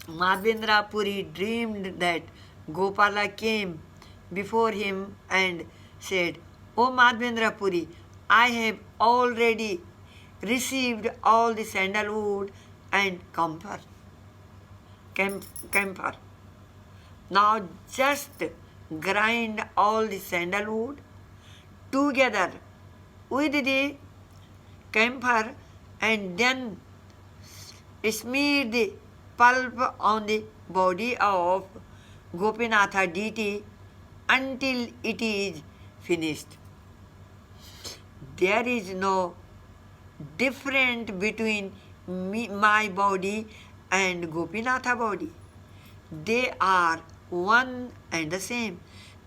Madhvendra Puri dreamed that Gopala came before him and said, "O Madhvendra Puri, I have already received all the sandalwood and camphor. Now just grind all the sandalwood together with the camphor and then smear the pulp on the body of Gopinatha deity until it is finished. There is no difference between my body and Gopinatha body. They are one and the same.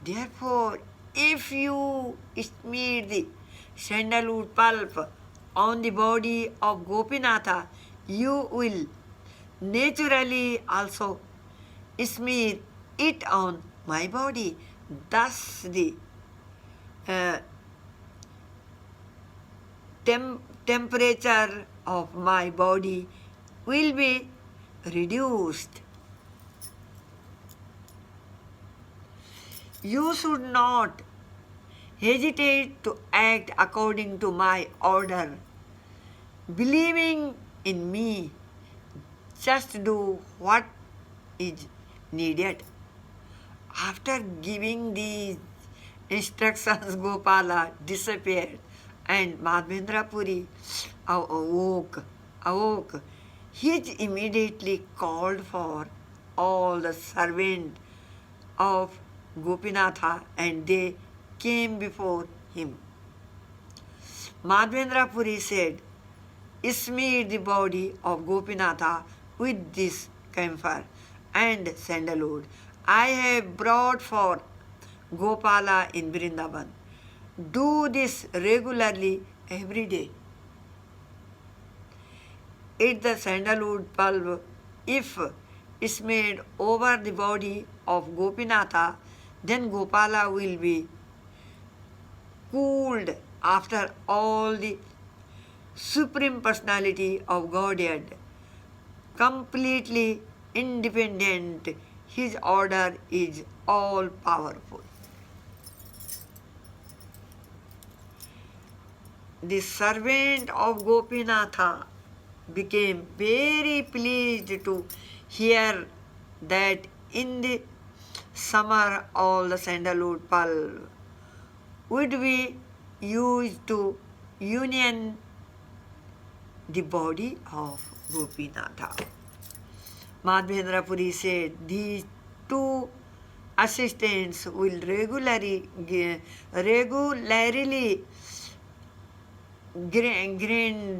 Therefore, if you smear the sandalwood pulp on the body of Gopinatha, you will naturally also smear it on my body. Thus, the uh, temperature of my body will be reduced. You should not hesitate to act according to my order. Believing in me, just do what is needed. After giving these instructions, Gopala disappeared and Madhvendra Puri awoke. He immediately called for all the servants of Gopinatha and they came before him. Madhvendra Puri said, smear the body of Gopinatha with this camphor and sandalwood I have brought for Gopala in Vrindavan. Do this regularly every day. Eat the sandalwood pulp if smeared over the body of Gopinatha, then Gopala will be cooled after all the Supreme Personality of Godhead, completely independent. His order is all powerful. The servant of Gopinatha became very pleased to hear that in the summer all the sandalwood pulp would be used to union the body of Gopinatha. Madhvendra Puri said these two assistants will regularly grind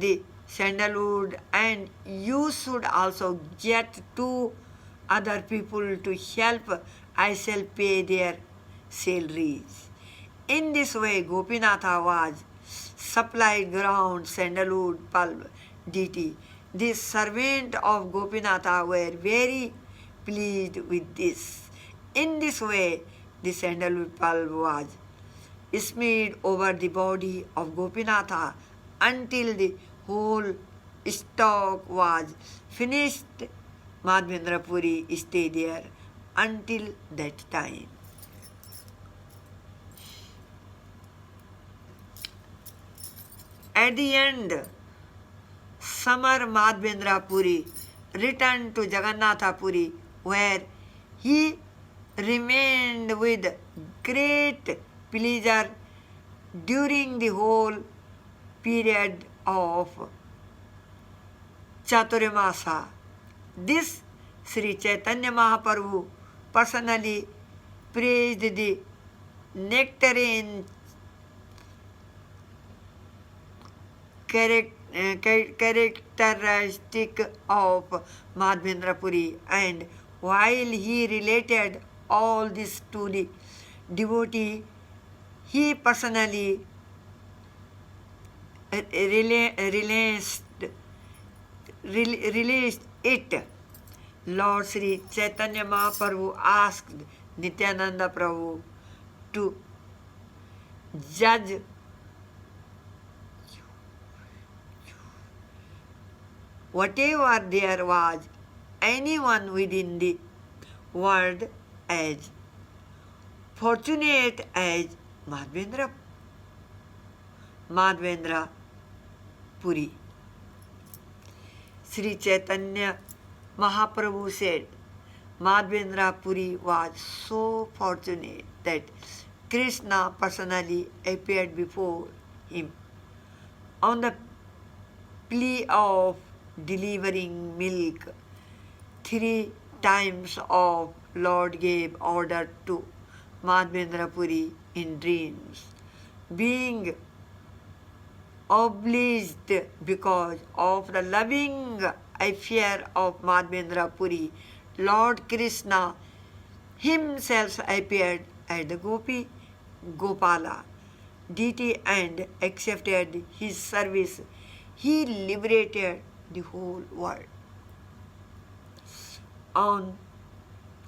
the sandalwood, and you should also get two other people to help. I shall pay their salaries. In this way, Gopinatha was supplied ground sandalwood pulp deity. The servants of Gopinatha were very pleased with this. In this way, the sandalwood pulp was smeared over the body of Gopinatha until the whole stock was finished. Madhvendra Puri stayed there until that time. At the end, summer Madhvendra Puri returned to Jagannatha Puri, where he remained with great pleasure during the whole period of Chaturmasa. This Sri Chaitanya Mahaprabhu personally praised the nectarine characteristic of Madhvendra Puri, and while he related all this to the devotee, he personally released it. Lord Sri Chaitanya Mahaprabhu asked Nityananda Prabhu to judge whatever there was anyone within the world as fortunate as Madhvendra Puri. Sri Chaitanya Mahaprabhu said Madhvendra Puri was so fortunate that Krishna personally appeared before him on the plea of delivering milk. 3 times of Lord gave order to Madhvendra Puri in dreams, being obliged because of the loving affair of Madhvendra Puri, Lord Krishna himself appeared at the Gopala deity and accepted his service. He liberated the whole world. On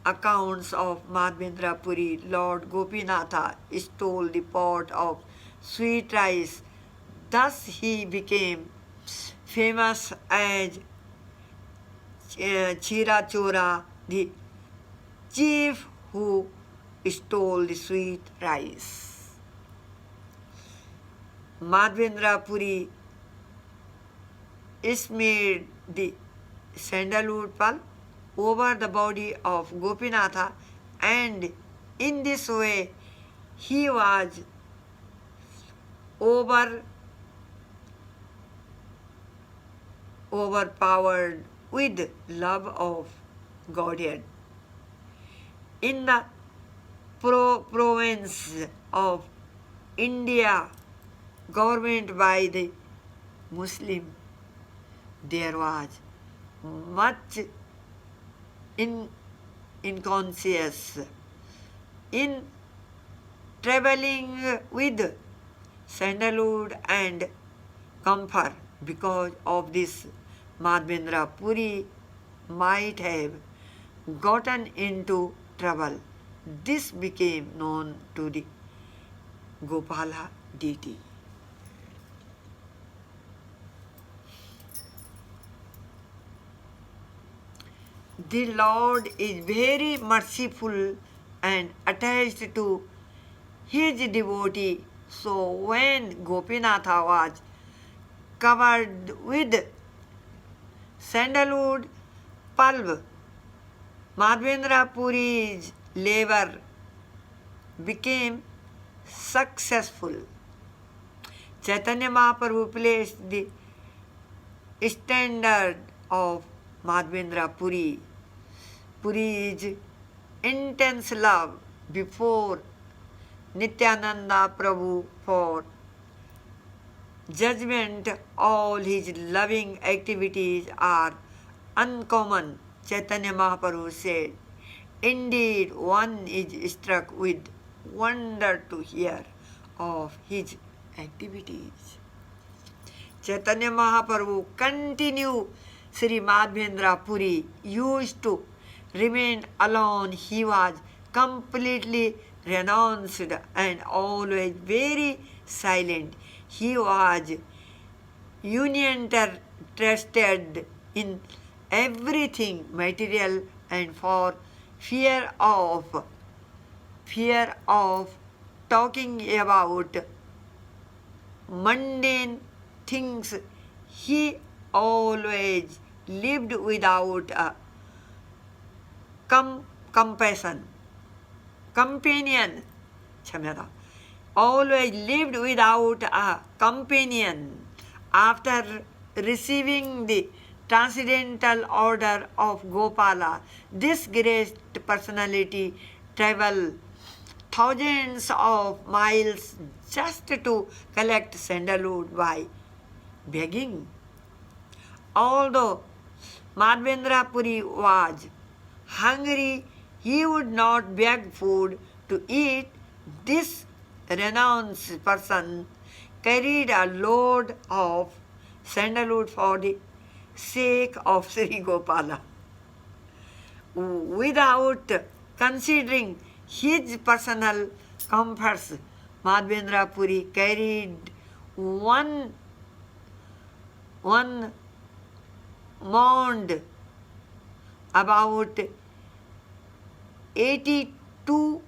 accounts of Madhvendra Puri, Lord Gopinatha stole the pot of sweet rice. Thus he became famous as Chira Chora, the chief who stole the sweet rice. Madhvendra Puri smeared the sandalwood pulp over the body of Gopinatha, and in this way he was overpowered with love of Godhead. In the province of India, government by the Muslim, there was much inconscience in traveling with sandalwood and camphor. Because of this, Madhvendra Puri might have gotten into trouble. This became known to the Gopala deity. The Lord is very merciful and attached to his devotee. So when Gopinatha was covered with sandalwood pulp, Madhvendra Puri's labor became successful. Chaitanya Mahaprabhu placed the standard of Madhvendra Puri's intense love before Nityananda Prabhu for judgment. All his loving activities are uncommon. Chaitanya Mahaprabhu said, "Indeed, one is struck with wonder to hear of his activities." Chaitanya Mahaprabhu continued, Sri Madhvendra Puri used to remain alone. He was completely renounced and always very silent. He was uninterested in everything material, and for fear of talking about mundane things, he always lived without a companion. Always lived without a companion. After receiving the transcendental order of Gopala, this great personality traveled thousands of miles just to collect sandalwood by begging. Although Madhvendra Puri was hungry, he would not beg food to eat. This renounced person carried a load of sandalwood for the sake of Sri Gopala. Without considering his personal comforts, Madhvendra Puri carried one mound, about 82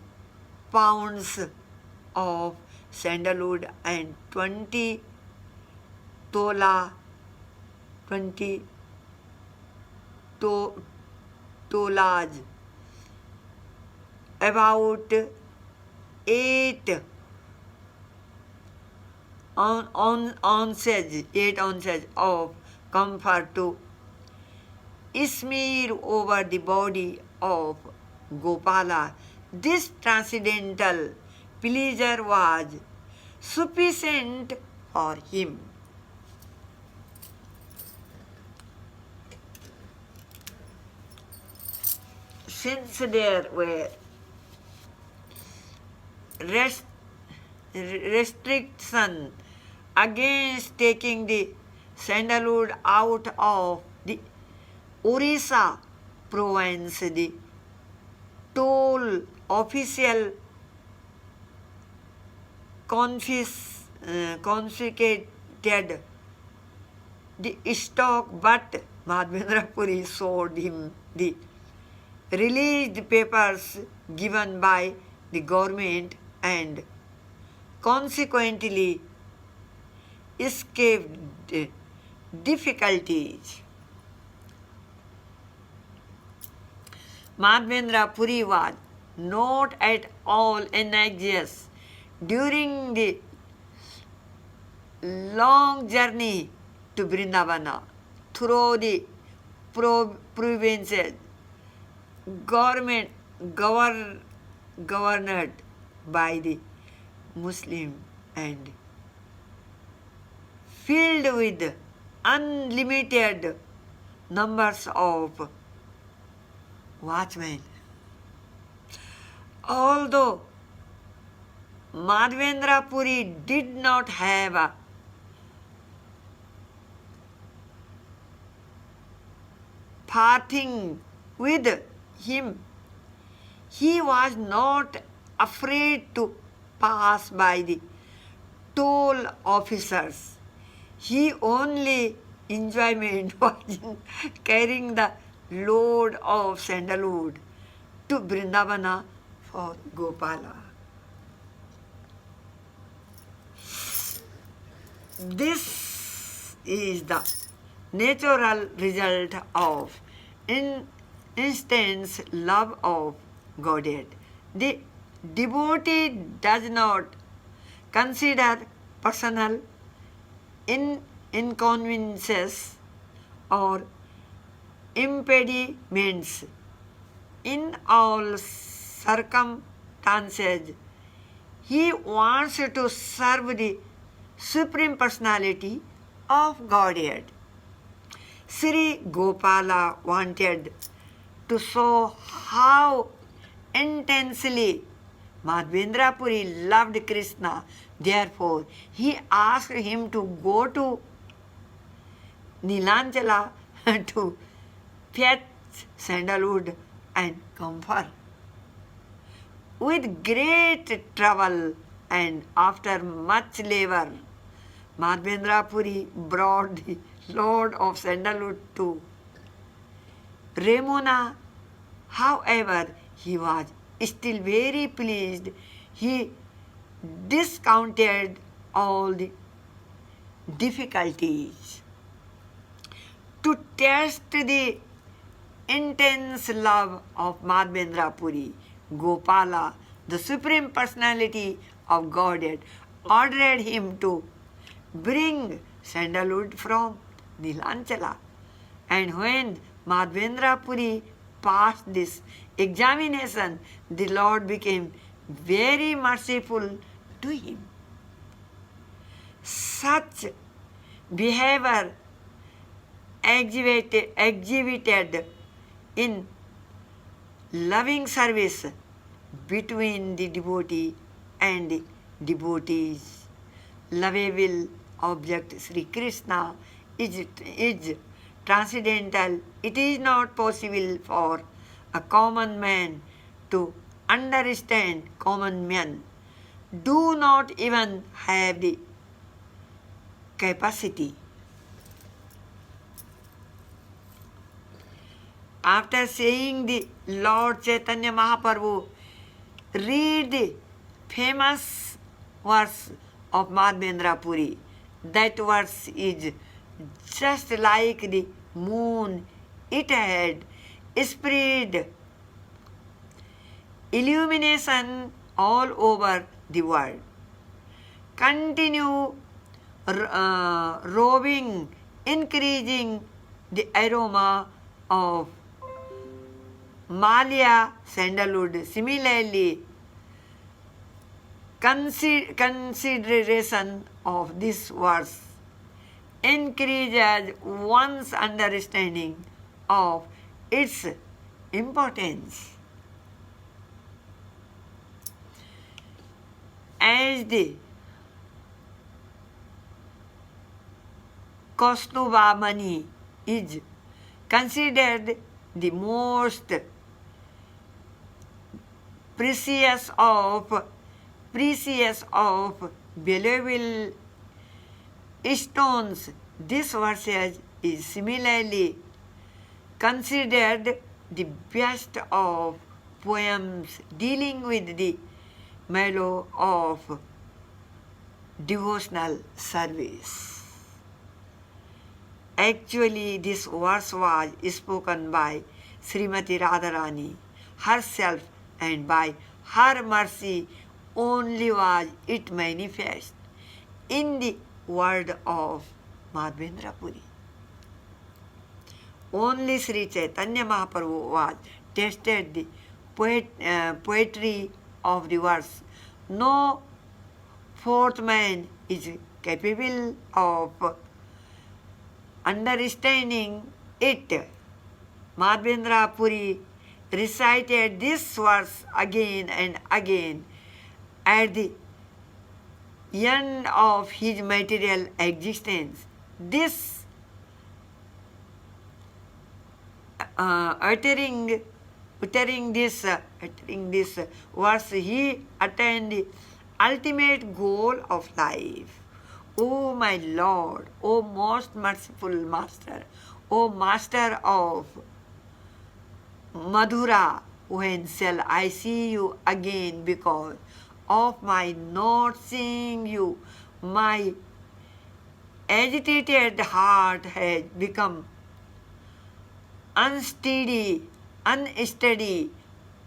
pounds of sandalwood, and 20 tolas, about 8 ounces of camphor to smear over the body of Gopala. This transcendental pleasure was sufficient for him. since there were restriction against taking the sandalwood out of the Orissa province, the toll official confiscated the stock, but Madhavendra Puri showed him the released papers given by the government and consequently escaped difficulties. Madhavendra Puri was not at all anxious during the long journey to Vrindavana through the provinces governed by the Muslim and filled with unlimited numbers of watchmen. Although Madhavendra Puri did not have a parting with him, he was not afraid to pass by the toll officers. His only enjoyment was in carrying the load of sandalwood to Vrindavana for Gopala. This is the natural result of intense love of Godhead. The devotee does not consider personal inconveniences or impediments. In all circumstances, he wants to serve the Supreme Personality of Godhead. Sri Gopala wanted to show how intensely Madhavendra Puri loved Krishna. Therefore, he asked him to go to Nilanchala to fetch sandalwood and camphor. With great trouble and after much labor, Madhavendra Puri brought the load of sandalwood to Remuna. However, he was still very pleased. He discounted all the difficulties. To test the intense love of Madhavendra Puri, Gopala, the Supreme Personality of Godhead, ordered him to bring sandalwood from Nilanchala. And when Madhavendra Puri passed this examination, the Lord became very merciful to him. Such behavior exhibited in loving service between the devotee and the devotees. Lovable object Sri Krishna is transcendental. It is not possible for a common man to understand. Common men do not even have the capacity. After saying the Lord Chaitanya Mahaprabhu, read the famous verse of Madhavendra Puri. That verse is just like the moon. It had spread illumination all over the world. Continue roving, increasing the aroma of Malia sandalwood. Similarly, consideration of this verse increases one's understanding of its importance. as the Kaustuba money is considered the most precious of valuable stones, this verse is similarly considered the best of poems dealing with the mellow of devotional service. Actually, this verse was spoken by Srimati Radharani herself, and by her mercy only was it manifest in the word of Madhavendra Puri. Only Sri Chaitanya Mahaprabhu was tested the poetry of the verse. No fourth man is capable of understanding it. Madhavendra Puri recited this verse again and again at the end of his material existence. This uttering this verse, he attained the ultimate goal of life. O my Lord, O most merciful Master, O Master of Madhura, when shall I see you again? Because of my not seeing you, my agitated heart has become unsteady.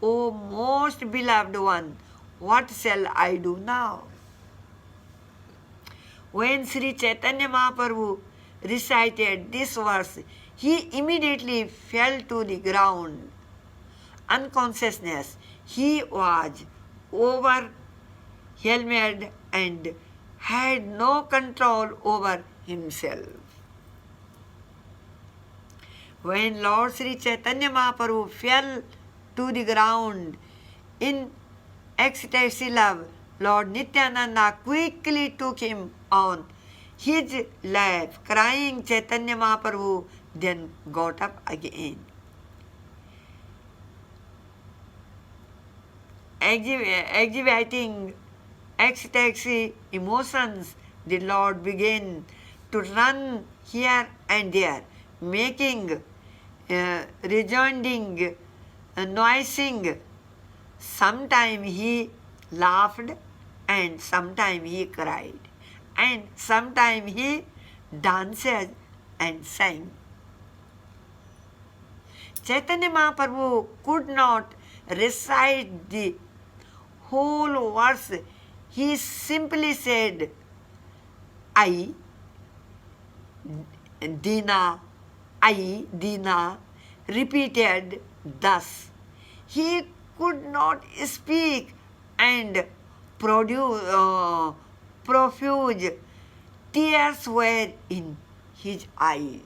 O most beloved one, what shall I do now? When Sri Chaitanya Mahaprabhu recited this verse, he immediately fell to the ground. Unconsciousness, he was overwhelmed and had no control over himself. When Lord Sri Chaitanya Mahaprabhu fell to the ground in ecstasy love, Lord Nityananda quickly took him on his lap, crying. Chaitanya Mahaprabhu then got up again. Exhibiting ecstasy emotions, the Lord began to run here and there, making resounding noising. Sometimes he laughed, and sometimes he cried, and sometimes he danced and sang. Chaitanya Mahaprabhu could not recite the whole verse. He simply said, I, Dina, repeated thus. He could not speak, and profuse tears were in his eyes.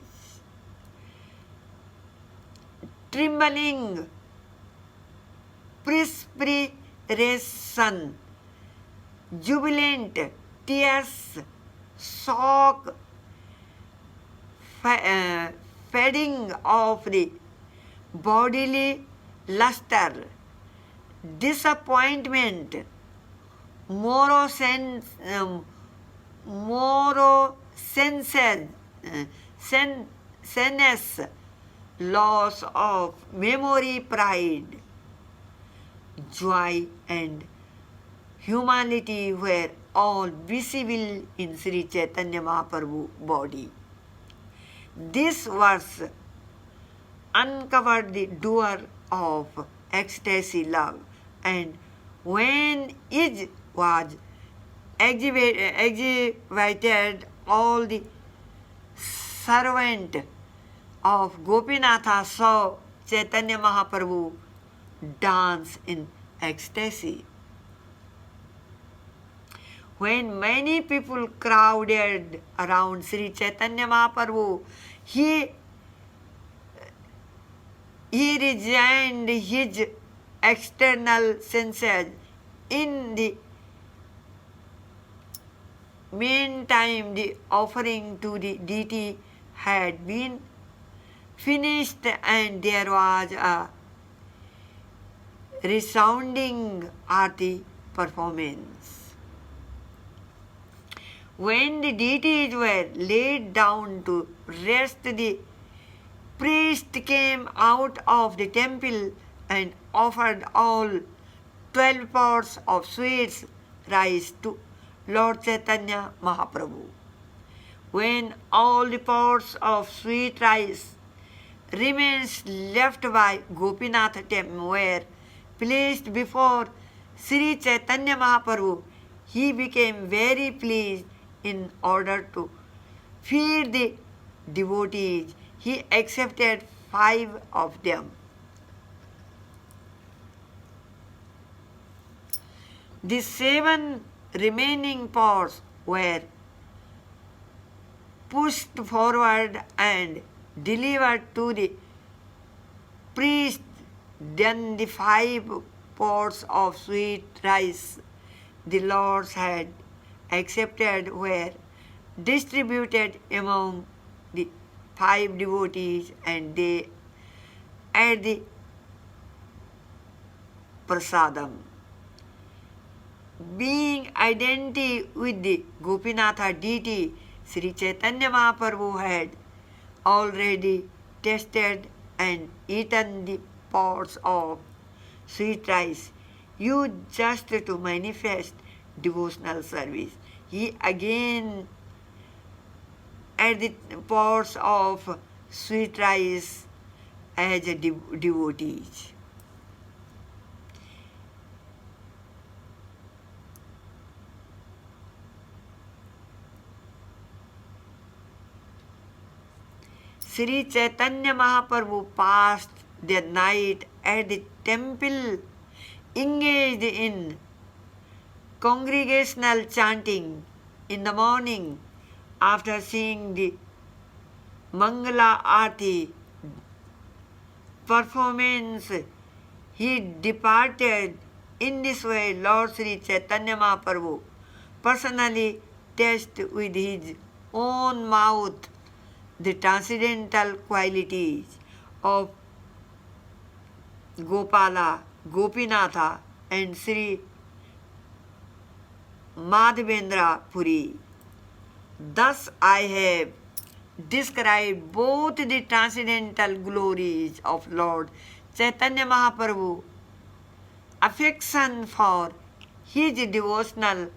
Trembling perspiration, jubilant tears, shock, fading of the bodily luster, disappointment, sense, loss of memory, pride, joy and humanity were all visible in Sri Chaitanya Mahaprabhu's body. This verse uncovered the door of ecstasy love, and when it was exhibited, all the servant of Gopinatha saw Chaitanya Mahaprabhu dance in ecstasy. When many people crowded around Sri Chaitanya Mahaprabhu, he resigned his external senses in the meantime the offering to the deity had been finished and there was a resounding arti performance. When the deities were laid down to rest, the priest came out of the temple and offered all 12 pots of sweet rice to Lord Chaitanya Mahaprabhu. When all the pots of sweet rice remains left by Gopinath temple were placed before Sri Chaitanya Mahaprabhu, he became very pleased. In order to feed the devotees, he accepted 5 of them. The 7 remaining pots were pushed forward and delivered to the priest. Then the 5 pots of sweet rice the lords had accepted were distributed among the 5 devotees, and they ate the prasadam. Being identity with the Gopinatha deity, Sri Chaitanya Mahaprabhu had already tasted and eaten the pots of sweet rice used just to manifest devotional service. He again ate the pots of sweet rice as a devotees. Sri Chaitanya Mahaprabhu passed the night at the temple, engaged in congregational chanting. In the morning, after seeing the Mangala Aarti performance, he departed. In this way, Lord Sri Chaitanya Mahaprabhu personally tasted with his own mouth the transcendental qualities of Gopala, Gopinatha and Sri Madhavendra Puri. Thus I have described both the transcendental glories of Lord Chaitanya Mahaprabhu, affection for his devotional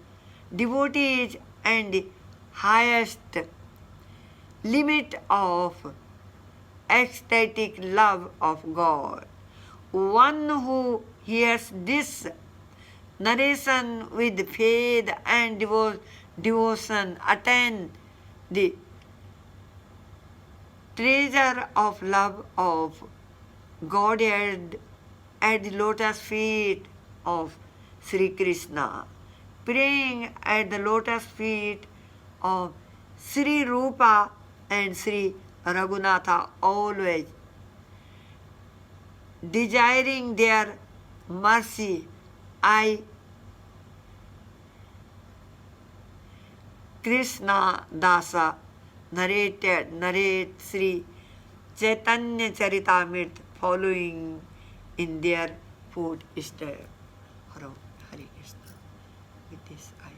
devotees, and the highest limit of ecstatic love of God. One who hears this narration with faith and devotion attains the treasure of love of Godhead at the lotus feet of Sri Krishna, praying at the lotus feet of Sri Rupa and Sri Raghunatha, always desiring their mercy. I, Krishna Dasa, narrate Sri Chaitanya Charitamrita following in their footsteps. Hare Krishna. With this I